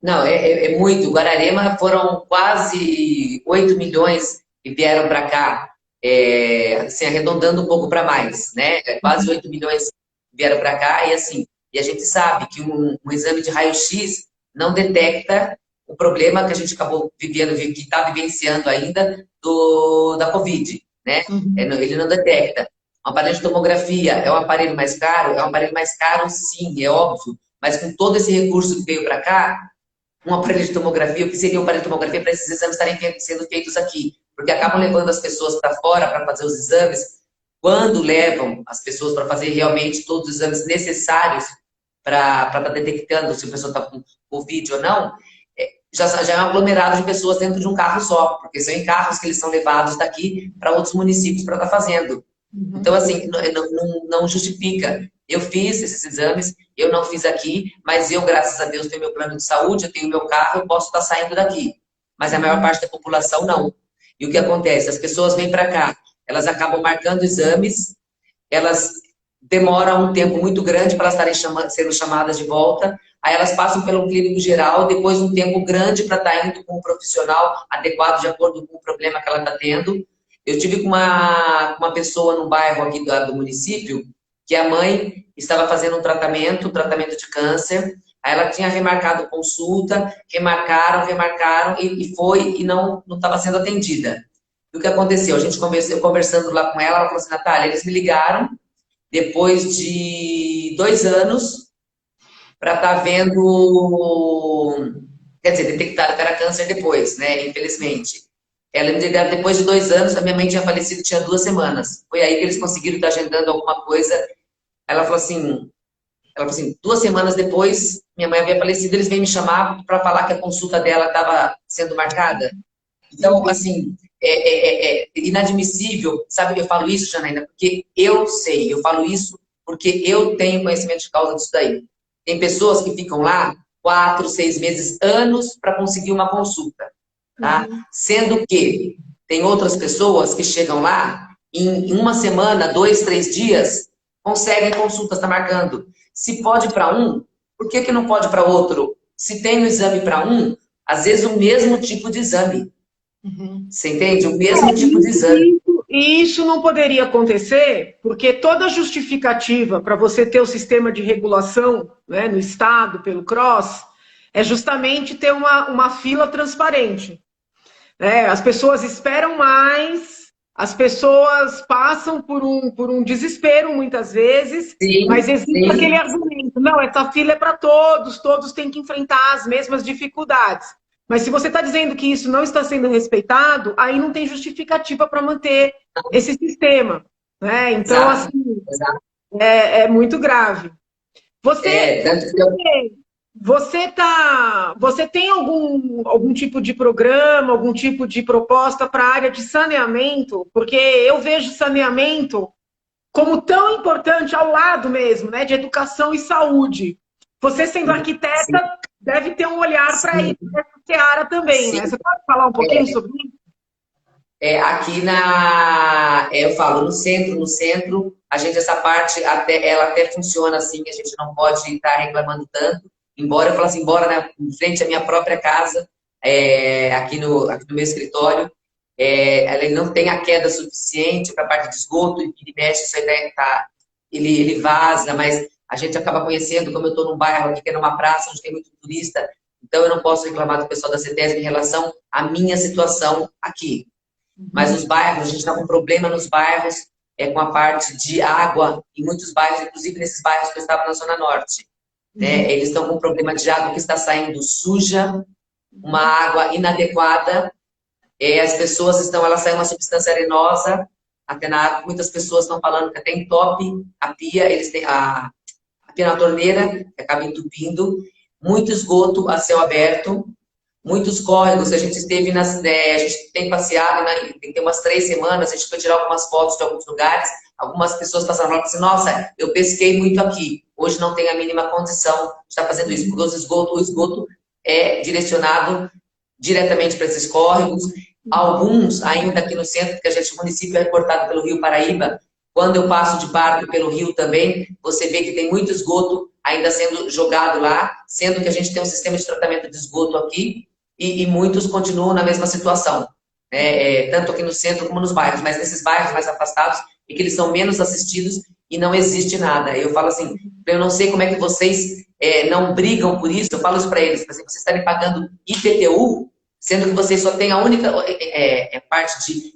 Não, é muito. Guararema foram quase 8 milhões que vieram para cá, assim, arredondando um pouco para mais, né? Quase 8 milhões vieram para cá, e assim, e a gente sabe que um exame de raio-x não detecta o problema que a gente acabou vivendo, que está vivenciando ainda da Covid, né? Ele não detecta. Um aparelho de tomografia é um aparelho mais caro? É um aparelho mais caro, sim, é óbvio. Mas com todo esse recurso que veio para cá, um aparelho de tomografia, o que seria um aparelho de tomografia para esses exames estarem sendo feitos aqui? Porque acabam levando as pessoas para fora para fazer os exames. Quando levam as pessoas para fazer realmente todos os exames necessários para estar detectando se a pessoa está com Covid ou não, já é um aglomerado de pessoas dentro de um carro só, porque são em carros que eles são levados daqui para outros municípios para estar fazendo. Então, assim, não justifica. Eu fiz esses exames, eu não fiz aqui, mas eu, graças a Deus, tenho meu plano de saúde, eu tenho meu carro, eu posso estar saindo daqui. Mas a maior parte da população não. E o que acontece? As pessoas vêm para cá, elas acabam marcando exames, elas demoram um tempo muito grande para elas estarem sendo chamadas de volta, aí elas passam pelo clínico geral, depois um tempo grande para estar indo com um profissional adequado de acordo com o problema que ela está tendo. Eu tive com uma pessoa no bairro aqui do município, que a mãe estava fazendo um tratamento de câncer, aí ela tinha remarcado consulta, remarcaram, e foi, e não estava sendo atendida. E o que aconteceu? A gente conversando lá com ela falou assim, Natália, eles me ligaram depois de 2 anos para estar vendo, quer dizer, detectaram que era câncer depois, né, infelizmente. Ela me ligaram depois de 2 anos, a minha mãe tinha falecido, tinha 2 semanas. Foi aí que eles conseguiram estar agendando alguma coisa. Ela falou assim, 2 semanas depois, minha mãe havia falecido, eles vêm me chamar para falar que a consulta dela estava sendo marcada. Então, assim, é inadmissível, sabe, eu falo isso, Janaína, porque eu sei, eu falo isso porque eu tenho conhecimento de causa disso daí. Tem pessoas que ficam lá 4, 6 meses, anos para conseguir uma consulta, tá? Sendo que tem outras pessoas que chegam lá em 1 semana, 2, 3 dias, conseguem consultas, está marcando. Se pode para um, por que não pode para outro? Se tem o exame para um, às vezes o mesmo tipo de exame. Você entende? O mesmo tipo de exame. E isso não poderia acontecer porque toda justificativa para você ter o sistema de regulação, né, no Estado, pelo CROSS, é justamente ter uma fila transparente. Né? As pessoas esperam mais, as pessoas passam por um desespero muitas vezes, sim, mas existe aquele argumento, não, essa fila é para todos, todos têm que enfrentar as mesmas dificuldades. Mas se você está dizendo que isso não está sendo respeitado, aí não tem justificativa para manter esse sistema. Né? Então, exato, assim, exato. É muito grave. Você tem algum tipo de programa, algum tipo de proposta para a área de saneamento? Porque eu vejo saneamento como tão importante ao lado mesmo, né, de educação e saúde. Você, sendo arquiteta, sim, deve ter um olhar para isso, nessa área também, sim, né? Você pode falar um pouquinho sobre isso? Aqui eu falo, no centro, a gente, essa parte, ela até funciona assim, a gente não pode estar reclamando tanto, embora eu falo assim, né, em frente à minha própria casa, aqui no meu escritório, ela não tem a queda suficiente para a parte de esgoto, e mexe, isso aí ele vaza, mas a gente acaba conhecendo, como eu estou num bairro aqui, que é numa praça, onde tem muito turista, então eu não posso reclamar do pessoal da CETESB em relação à minha situação aqui. Mas os bairros, a gente está com problema nos bairros, com a parte de água, em muitos bairros, inclusive nesses bairros que eu estava na Zona Norte. Né? Eles estão com problema de água que está saindo suja, uma água inadequada, as pessoas ela sai uma substância arenosa, até na água, muitas pessoas estão falando que até entope a pia, eles têm a pia na torneira, que acaba entupindo, muito esgoto a céu aberto, muitos córregos, a gente esteve a gente tem passeado, tem umas 3 semanas, a gente foi tirar algumas fotos de alguns lugares, algumas pessoas passaram lá e falaram assim, nossa, eu pesquei muito aqui, hoje não tem a mínima condição de estar fazendo isso, porque o esgoto é direcionado diretamente para esses córregos, alguns ainda aqui no centro, porque o município é recortado pelo Rio Paraíba, quando eu passo de barco pelo rio também, você vê que tem muito esgoto ainda sendo jogado lá, sendo que a gente tem um sistema de tratamento de esgoto aqui, e muitos continuam na mesma situação, tanto aqui no centro como nos bairros, mas nesses bairros mais afastados, e que eles são menos assistidos e não existe nada. Eu falo assim, eu não sei como é que vocês não brigam por isso, eu falo isso para eles, vocês estarem pagando IPTU, sendo que vocês só têm a única parte de,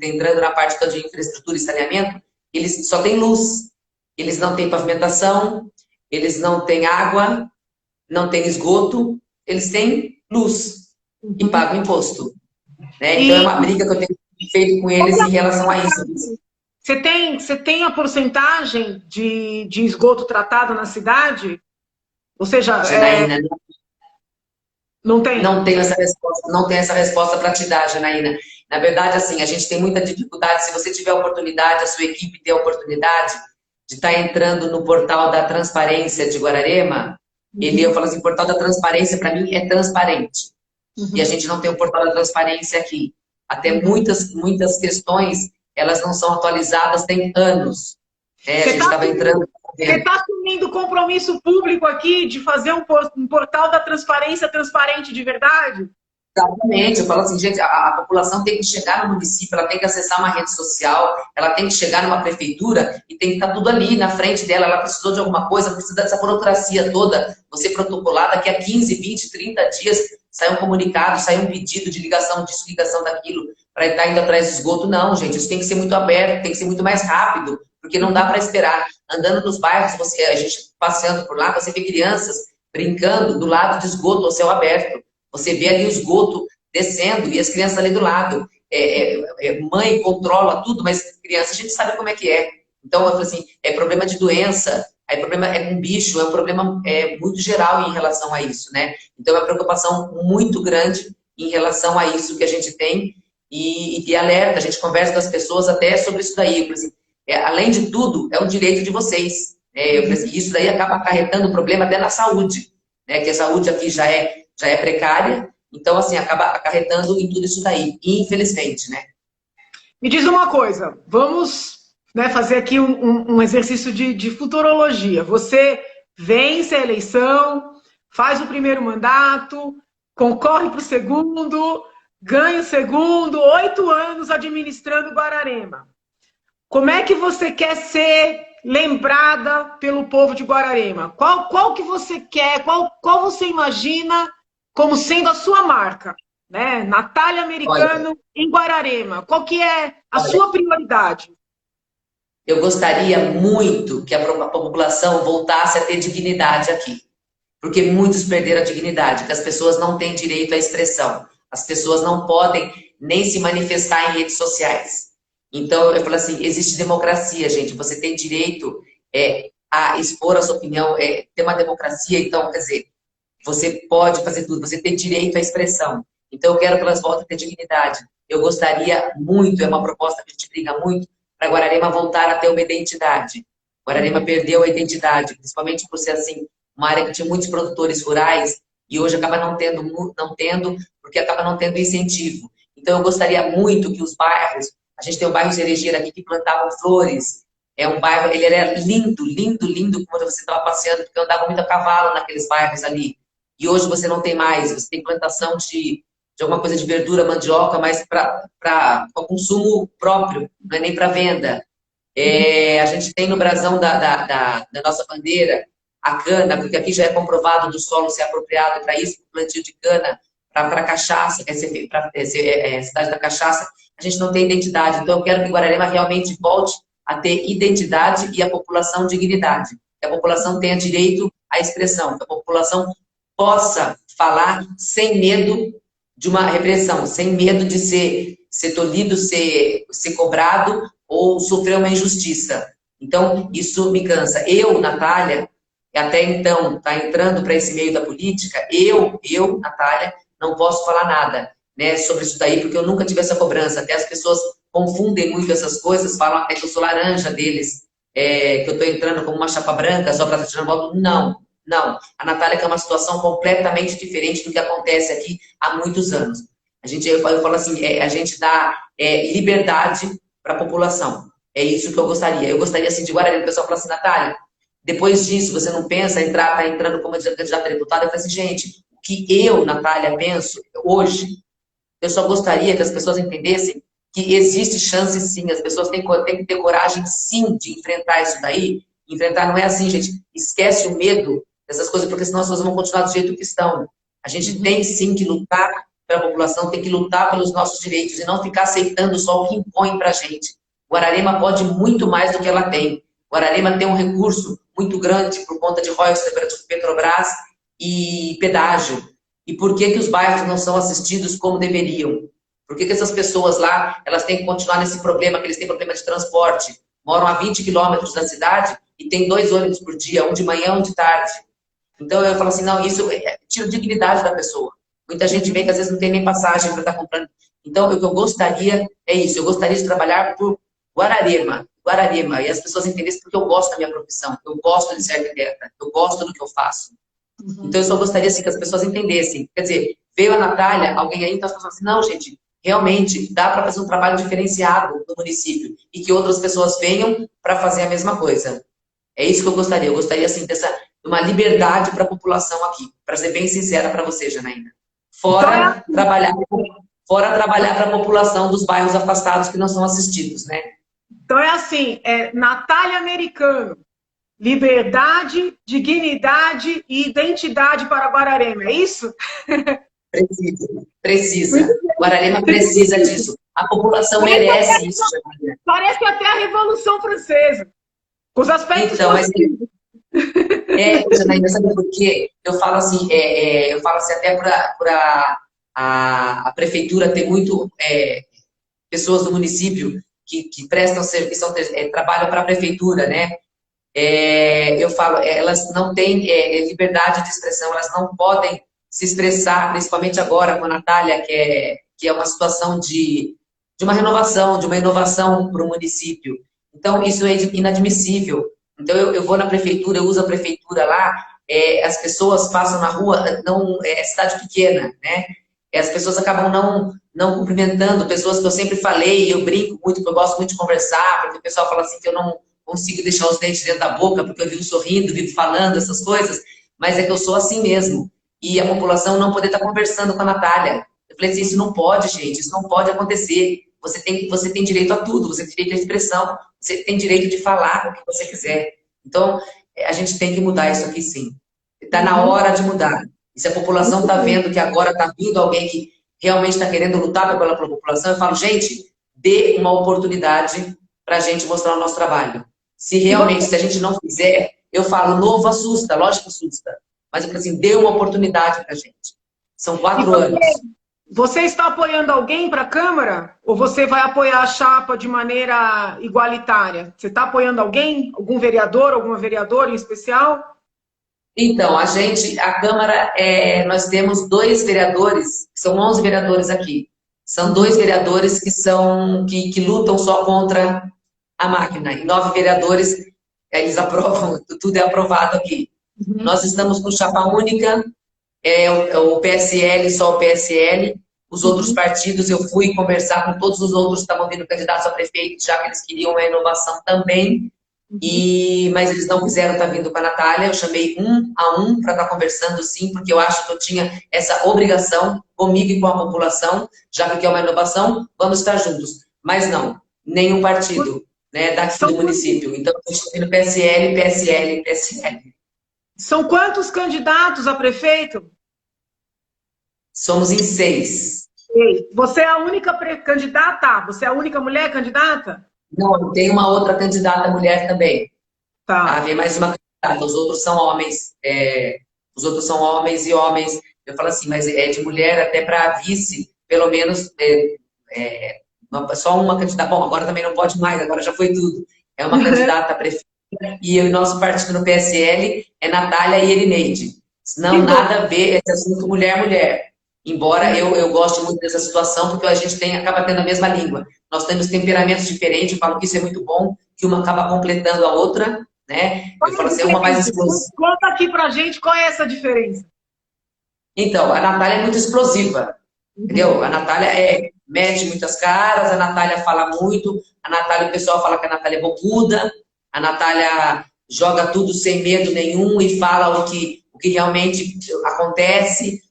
entrando na parte de infraestrutura e saneamento, eles só têm luz, eles não têm pavimentação, eles não têm água, não têm esgoto, eles têm luz e pagam imposto. Né? Então é uma briga que eu tenho feito com eles em relação a isso. Você tem a porcentagem de esgoto tratado na cidade? Ou seja, Janaína, Não tem? Não tenho essa resposta, não tenho essa resposta para te dar, Janaína. Na verdade, assim, a gente tem muita dificuldade. Se você tiver oportunidade, a sua equipe ter a oportunidade de estar entrando no portal da transparência de Guararema, eu falo assim, o portal da transparência, para mim, é transparente. E a gente não tem o portal da transparência aqui. Até muitas questões, elas não são atualizadas tem anos. A gente estava entrando... Você está assumindo compromisso público aqui de fazer um portal da transparência transparente de verdade? Exatamente, eu falo assim, gente, a população tem que chegar no município, ela tem que acessar uma rede social, ela tem que chegar numa prefeitura e tem que estar tudo ali na frente dela. Ela precisou de alguma coisa, precisa dessa burocracia toda, você protocolar, daqui a 15, 20, 30 dias sai um comunicado, sai um pedido de ligação disso, ligação daquilo, para estar indo atrás de esgoto. Não, gente, isso tem que ser muito aberto, tem que ser muito mais rápido, porque não dá para esperar. Andando nos bairros, a gente passeando por lá, você vê crianças brincando do lado de esgoto ao céu aberto. Você vê ali o esgoto descendo e as crianças ali do lado. Mãe controla tudo, mas criança a gente sabe como é que é. Então, eu falo assim, é problema de doença, é problema com bicho, é um problema muito geral em relação a isso, né? Então, é uma preocupação muito grande em relação a isso que a gente tem e alerta, a gente conversa com as pessoas até sobre isso daí. Eu falo assim, além de tudo, é um direito de vocês. Eu falei assim, isso daí acaba acarretando problema até na saúde, né? Que a saúde aqui já é precária, então, assim, acaba acarretando em tudo isso daí, infelizmente, né? Me diz uma coisa, vamos, né, fazer aqui um exercício de futurologia. Você vence a eleição, faz o primeiro mandato, concorre para o segundo, ganha o segundo, 8 anos administrando Guararema. Como é que você quer ser lembrada pelo povo de Guararema? Qual que você quer, qual você imagina como sendo a sua marca, né? Natália Americano em Guararema. Qual que é a sua prioridade? Eu gostaria muito que a população voltasse a ter dignidade aqui, porque muitos perderam a dignidade, que as pessoas não têm direito à expressão, as pessoas não podem nem se manifestar em redes sociais. Então, eu falo assim, existe democracia, gente, você tem direito a expor a sua opinião, ter uma democracia, então, quer dizer, você pode fazer tudo, você tem direito à expressão. Então, eu quero que elas voltem a ter dignidade. Eu gostaria muito, é uma proposta que a gente briga muito, para Guararema voltar a ter uma identidade. Guararema perdeu a identidade, principalmente por ser, assim, uma área que tinha muitos produtores rurais e hoje acaba não tendo, porque acaba não tendo incentivo. Então, eu gostaria muito que os bairros, a gente tem o bairro Cerejeira aqui que plantavam flores, é um bairro, ele era lindo, lindo, lindo quando você estava passeando, porque eu andava muito a cavalo naqueles bairros ali. E hoje você não tem mais, você tem plantação de alguma coisa de verdura, mandioca, mas para consumo próprio, não é nem para venda. A gente tem no brasão da nossa bandeira a cana, porque aqui já é comprovado do solo ser apropriado para isso, plantio de cana, para cachaça, para cidade da cachaça, a gente não tem identidade. Então eu quero que Guararema realmente volte a ter identidade e a população dignidade. Que a população tenha direito à expressão, que a população possa falar sem medo de uma repressão, sem medo de ser tolhido, ser cobrado ou sofrer uma injustiça. Então, isso me cansa. Eu, Natália, até então, está entrando para esse meio da política, eu, Natália, não posso falar nada, né, sobre isso daí, porque eu nunca tive essa cobrança. Até as pessoas confundem muito essas coisas, falam até que eu sou laranja deles, que eu estou entrando como uma chapa branca só para estar tirando voto. Não. A Natália quer uma situação completamente diferente do que acontece aqui há muitos anos. Eu falo assim, a gente dá liberdade para a população. É isso que eu gostaria. Eu gostaria, assim, de Guararema, o pessoal fala assim, Natália, depois disso, você não pensa em tá entrando como candidata a deputada? Eu falo assim, gente, o que eu, Natália, penso hoje, eu só gostaria que as pessoas entendessem que existe chance sim, as pessoas têm que ter coragem sim de enfrentar isso daí. Enfrentar não é assim, gente, esquece o medo dessas coisas, porque senão as coisas vão continuar do jeito que estão. A gente tem sim que lutar pela população, tem que lutar pelos nossos direitos e não ficar aceitando só o que impõe pra gente. Guararema pode muito mais do que ela tem. Guararema tem um recurso muito grande por conta de royalties de Petrobras e pedágio. E por que os bairros não são assistidos como deveriam? Por que essas pessoas lá, elas têm que continuar nesse problema, que eles têm problema de transporte? Moram a 20 quilômetros da cidade e tem 2 ônibus por dia, um de manhã e um de tarde. Então eu falo assim, não, isso tira a dignidade da pessoa. Muita gente vem que às vezes não tem nem passagem para estar comprando. Então, o que eu gostaria é isso. Eu gostaria de trabalhar por Guararema. Guararema. E as pessoas entendessem porque eu gosto da minha profissão. Eu gosto de ser arquiteta. Eu gosto do que eu faço. Então, eu só gostaria assim, que as pessoas entendessem. Quer dizer, veio a Natália, alguém aí, então as pessoas assim, não, gente, realmente dá para fazer um trabalho diferenciado no município e que outras pessoas venham para fazer a mesma coisa. É isso que eu gostaria. Eu gostaria, assim, dessa uma liberdade para a população aqui. Para ser bem sincera para você, Janaína. Fora trabalhar para a população dos bairros afastados que não são assistidos, né? Então é assim, Natália Americano, liberdade, dignidade e identidade para Guararema, é isso? Precisa. Guararema precisa disso. A população merece isso. Parece até a Revolução Francesa. Os aspectos então, positivos. Janaína, sabe por quê? Eu falo assim, até para a prefeitura ter muito pessoas do município que prestam serviço, trabalham para a prefeitura, né? Eu falo, elas não têm liberdade de expressão, elas não podem se expressar, principalmente agora com a Natália, que é uma situação de uma renovação, de uma inovação para o município. Então, isso é inadmissível. Então, eu vou na prefeitura, eu uso a prefeitura lá, as pessoas passam na rua, não, é cidade pequena, né? As pessoas acabam não cumprimentando, pessoas que eu sempre falei, eu brinco muito, porque eu gosto muito de conversar, porque o pessoal fala assim que eu não consigo deixar os dentes dentro da boca, porque eu vivo sorrindo, vivo falando essas coisas, mas é que eu sou assim mesmo. E a população não poder estar conversando com a Natália. Eu falei assim, isso não pode, gente, isso não pode acontecer. Você tem direito a tudo, você tem direito à expressão, você tem direito de falar o que você quiser. Então, a gente tem que mudar isso aqui sim. Está na hora de mudar. E se a população está vendo que agora está vindo alguém que realmente está querendo lutar pela população, eu falo, gente, dê uma oportunidade para a gente mostrar o nosso trabalho. Se realmente, se a gente não fizer, eu falo, novo assusta, lógico que assusta. Mas eu falo assim, dê uma oportunidade para a gente. São 4 anos. Você está apoiando alguém para a Câmara? Ou você vai apoiar a chapa de maneira igualitária? Você está apoiando alguém? Algum vereador, alguma vereadora em especial? Então, a Câmara, nós temos 2 vereadores, são 11 vereadores aqui. São 2 vereadores que lutam só contra a máquina. E 9 vereadores, eles aprovam, tudo é aprovado aqui. Nós estamos com chapa única, o PSL, só o PSL. Os outros partidos, eu fui conversar com todos os outros que estavam vindo candidatos a prefeito, já que eles queriam uma inovação também. Mas eles não quiseram estar vindo com a Natália. Eu chamei 1 a 1 para estar conversando, sim, porque eu acho que eu tinha essa obrigação comigo e com a população, já que é uma inovação, vamos estar juntos. Mas não, nenhum partido, né, daqui do município. Então, eu estou vendo PSL, PSL, PSL. São quantos candidatos a prefeito? Somos em 6. Você é a única candidata? Você é a única mulher candidata? Não, tem uma outra candidata mulher também. Tá. Havia mais uma candidata, os outros são homens. Os outros são homens e homens. Eu falo assim, mas é de mulher até para vice, pelo menos, só uma candidata. Bom, agora também não pode mais, agora já foi tudo. É uma candidata a prefeita. E o nosso partido no PSL é Natália e Erineide. Não, nada a ver esse assunto mulher-mulher. Embora eu goste muito dessa situação, porque a gente acaba tendo a mesma língua. Nós temos temperamentos diferentes, eu falo que isso é muito bom, que uma acaba completando a outra, né? Eu falo assim, é uma mais explosiva. Conta aqui pra gente qual é essa diferença. Então, a Natália é muito explosiva, entendeu? A Natália mete muitas caras, a Natália fala muito, o pessoal fala que a Natália é bocuda, a Natália joga tudo sem medo nenhum e fala o que realmente acontece,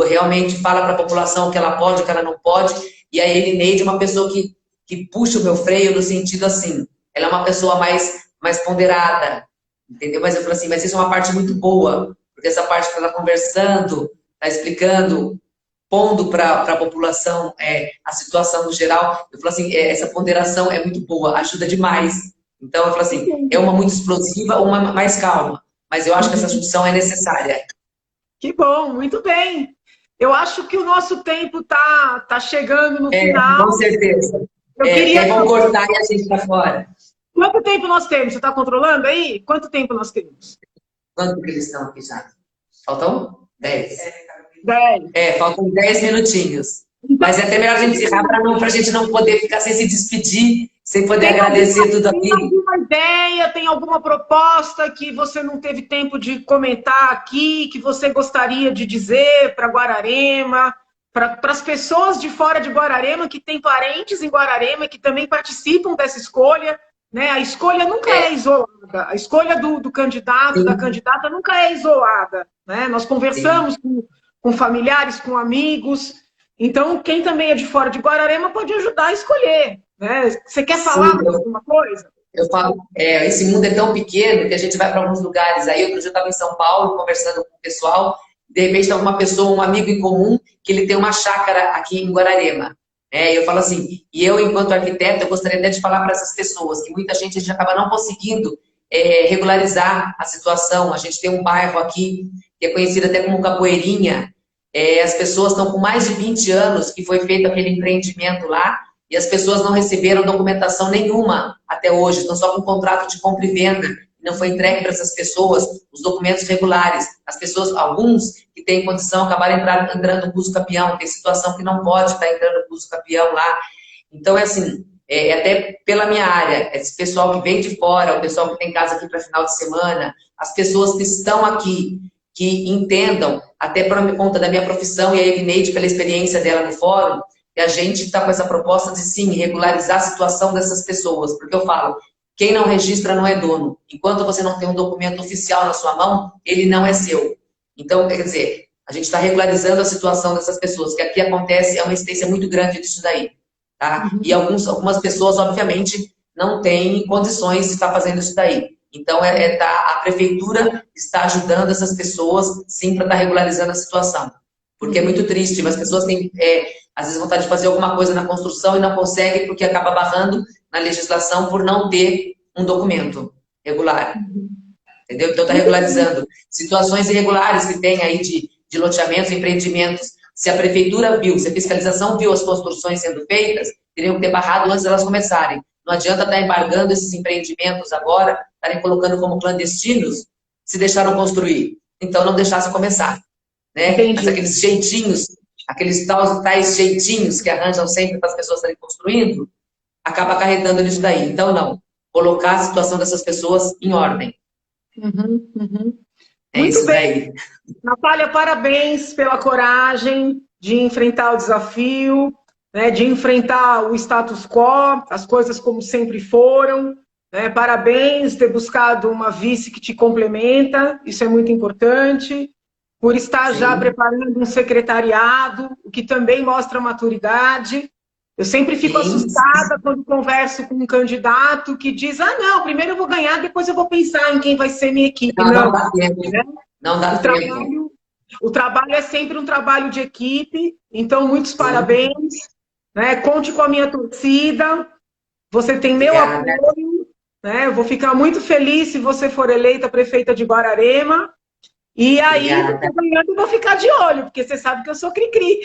realmente fala para a população o que ela pode, o que ela não pode. E a Elineide é uma pessoa que puxa o meu freio no sentido assim, ela é uma pessoa mais ponderada, entendeu? Mas eu falo assim, mas isso é uma parte muito boa, porque essa parte que ela está conversando, está explicando, pondo para a população a situação no geral, eu falo assim, essa ponderação é muito boa, ajuda demais. Então eu falo assim, é uma muito explosiva, uma mais calma, mas eu acho que essa junção é necessária. Que bom, muito bem. Eu acho que o nosso tempo tá chegando no final. Com certeza. Vamos cortar e a gente tá fora. Quanto tempo nós temos? Você está controlando aí? Quanto tempo nós temos? Quanto que eles estão aqui já? Faltam 10. Faltam 10 minutinhos. Mas é até melhor a gente encerrar para a gente não poder ficar sem se despedir, sem poder agradecer tudo aqui. Tem alguma ideia, tem alguma proposta que você não teve tempo de comentar aqui, que você gostaria de dizer para Guararema, para as pessoas de fora de Guararema, que têm parentes em Guararema, que também participam dessa escolha, né? A escolha nunca é isolada, a escolha do candidato, da candidata nunca é isolada, né? Nós conversamos com familiares, com amigos. Então, quem também é de fora de Guararema pode ajudar a escolher, né? Você quer falar mais alguma coisa? Eu falo, esse mundo é tão pequeno que a gente vai para alguns lugares. Aí, outro dia eu estava em São Paulo, conversando com o pessoal, de repente está uma pessoa, um amigo em comum, que ele tem uma chácara aqui em Guararema. Eu falo assim, e eu, enquanto arquiteta, eu gostaria até de falar para essas pessoas, que muita gente já acaba não conseguindo regularizar a situação. A gente tem um bairro aqui, que é conhecido até como Capoeirinha. As pessoas estão com mais de 20 anos que foi feito aquele empreendimento lá e as pessoas não receberam documentação nenhuma até hoje, estão só com contrato de compra e venda, não foi entregue para essas pessoas os documentos regulares. As pessoas, alguns que têm condição, acabaram entrando no custo capião, tem situação que não pode estar entrando no custo capião lá. Então, assim, até pela minha área, esse pessoal que vem de fora, o pessoal que tem casa aqui para final de semana, as pessoas que estão aqui, que entendam, até por conta da minha profissão e a Elineide, pela experiência dela no fórum, que a gente está com essa proposta de, sim, regularizar a situação dessas pessoas. Porque eu falo, quem não registra não é dono. Enquanto você não tem um documento oficial na sua mão, ele não é seu. Então, quer dizer, a gente está regularizando a situação dessas pessoas, que aqui acontece, é uma incidência muito grande disso daí. Tá? E algumas pessoas, obviamente, não têm condições de estar fazendo isso daí. Então, a prefeitura está ajudando essas pessoas, sim, para estar regularizando a situação. Porque é muito triste, mas as pessoas têm, às vezes, vontade de fazer alguma coisa na construção e não conseguem porque acaba barrando na legislação por não ter um documento regular. Entendeu? Então, está regularizando. Situações irregulares que tem aí de loteamentos, empreendimentos. Se a prefeitura viu, se a fiscalização viu as construções sendo feitas, teriam que ter barrado antes de elas começarem. Não adianta estar embargando esses empreendimentos agora, estarem colocando como clandestinos, se deixaram construir. Então, não deixasse começar. Né? Mas aqueles jeitinhos, aqueles tais jeitinhos que arranjam sempre para as pessoas estarem construindo, acaba acarretando nisso daí. Então, não. Colocar a situação dessas pessoas em ordem. Muito bem. Natália, parabéns pela coragem de enfrentar o desafio, né, de enfrentar o status quo, as coisas como sempre foram. Né? Parabéns por ter buscado uma vice que te complementa, isso é muito importante. Por estar já preparando um secretariado, o que também mostra maturidade. Eu sempre fico assustada quando converso com um candidato que diz, não, primeiro eu vou ganhar, depois eu vou pensar em quem vai ser minha equipe. Não dá tempo. Né? Não dá tempo. O trabalho é sempre um trabalho de equipe, então muitos parabéns. Né? Conte com a minha torcida, você tem meu apoio. Né? Eu vou ficar muito feliz se você for eleita prefeita de Guararema. E aí, eu vou ficar de olho, porque você sabe que eu sou cri-cri.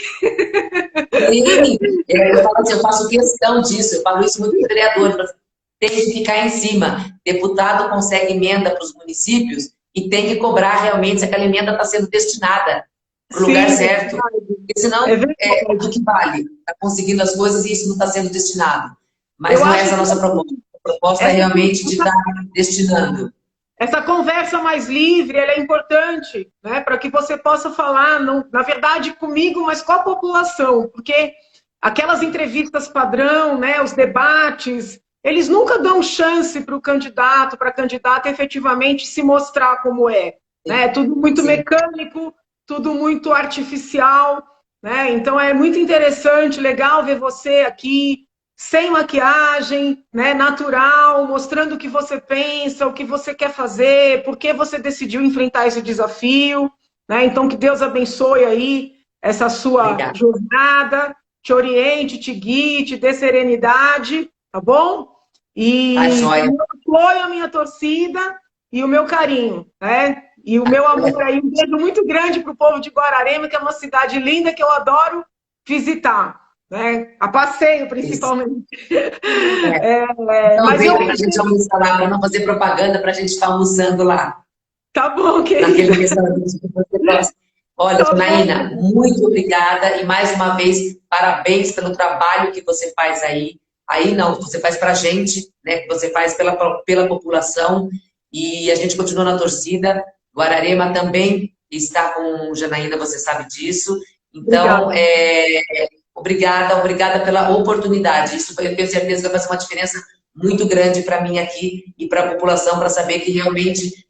Sim, eu falo assim, eu faço questão disso, eu falo isso muito para o vereador, tem que ficar em cima. Deputado consegue emenda para os municípios e tem que cobrar realmente se aquela emenda está sendo destinada para o lugar certo. Porque senão, do que vale? Está conseguindo as coisas e isso não está sendo destinado. Mas não é essa a nossa proposta. A proposta é realmente de estar destinando. Essa conversa mais livre, ela é importante, né, para que você possa falar, não, na verdade, comigo, mas com a população, porque aquelas entrevistas padrão, né, os debates, eles nunca dão chance para o candidato, para a candidata efetivamente se mostrar como é. Né? Tudo muito mecânico, tudo muito artificial, né? Então é muito interessante, legal ver você aqui, sem maquiagem, né, natural, mostrando o que você pensa, o que você quer fazer, por que você decidiu enfrentar esse desafio. Né? Então, que Deus abençoe aí essa sua jornada, te oriente, te guie, te dê serenidade, tá bom? E o meu apoio, a minha torcida e o meu carinho, né? E o meu amor aí, um beijo muito grande para o povo de Guararema, que é uma cidade linda que eu adoro visitar. Né? A passeio, principalmente. Então, mas vem para a gente almoçar lá, para não fazer propaganda, para a gente estar almoçando lá. Tá bom, querido. Naquele restaurante que você gosta. Olha, Janaína, muito obrigada e mais uma vez, parabéns pelo trabalho que você faz aí. Aí não, você faz pra gente, né? Que você faz pela população e a gente continua na torcida. Guararema também está com Janaína, você sabe disso. Então, obrigada pela oportunidade. Isso eu tenho certeza que vai fazer uma diferença muito grande para mim aqui e para a população, para saber que realmente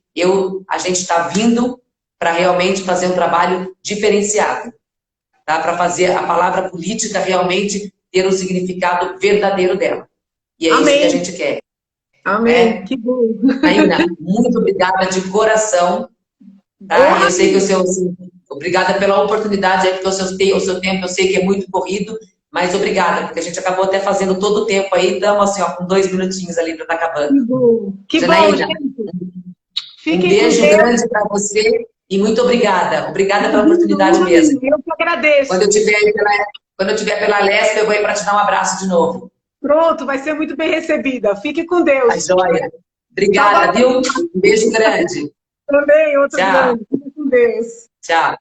a gente está vindo para realmente fazer um trabalho diferenciado, tá? Para fazer a palavra política realmente ter um significado verdadeiro dela. E é isso que a gente quer. Amém. Que bom. Ainda, muito obrigada de coração. Tá? Eu sei que obrigada pela oportunidade, porque o seu tempo eu sei que é muito corrido, mas obrigada, porque a gente acabou até fazendo todo o tempo aí, estamos assim, ó, com 2 minutinhos ali para estar acabando. Que bom. Que Janaína, bom, um beijo grande para você e muito obrigada. Obrigada pela oportunidade mesmo. Eu que agradeço. Quando eu estiver pela Lesp, eu vou ir para te dar um abraço de novo. Pronto, vai ser muito bem recebida. Fique com Deus. A joia. Obrigada, viu? Um beijo grande. Também, outro grande. Fique com Deus. Tchau.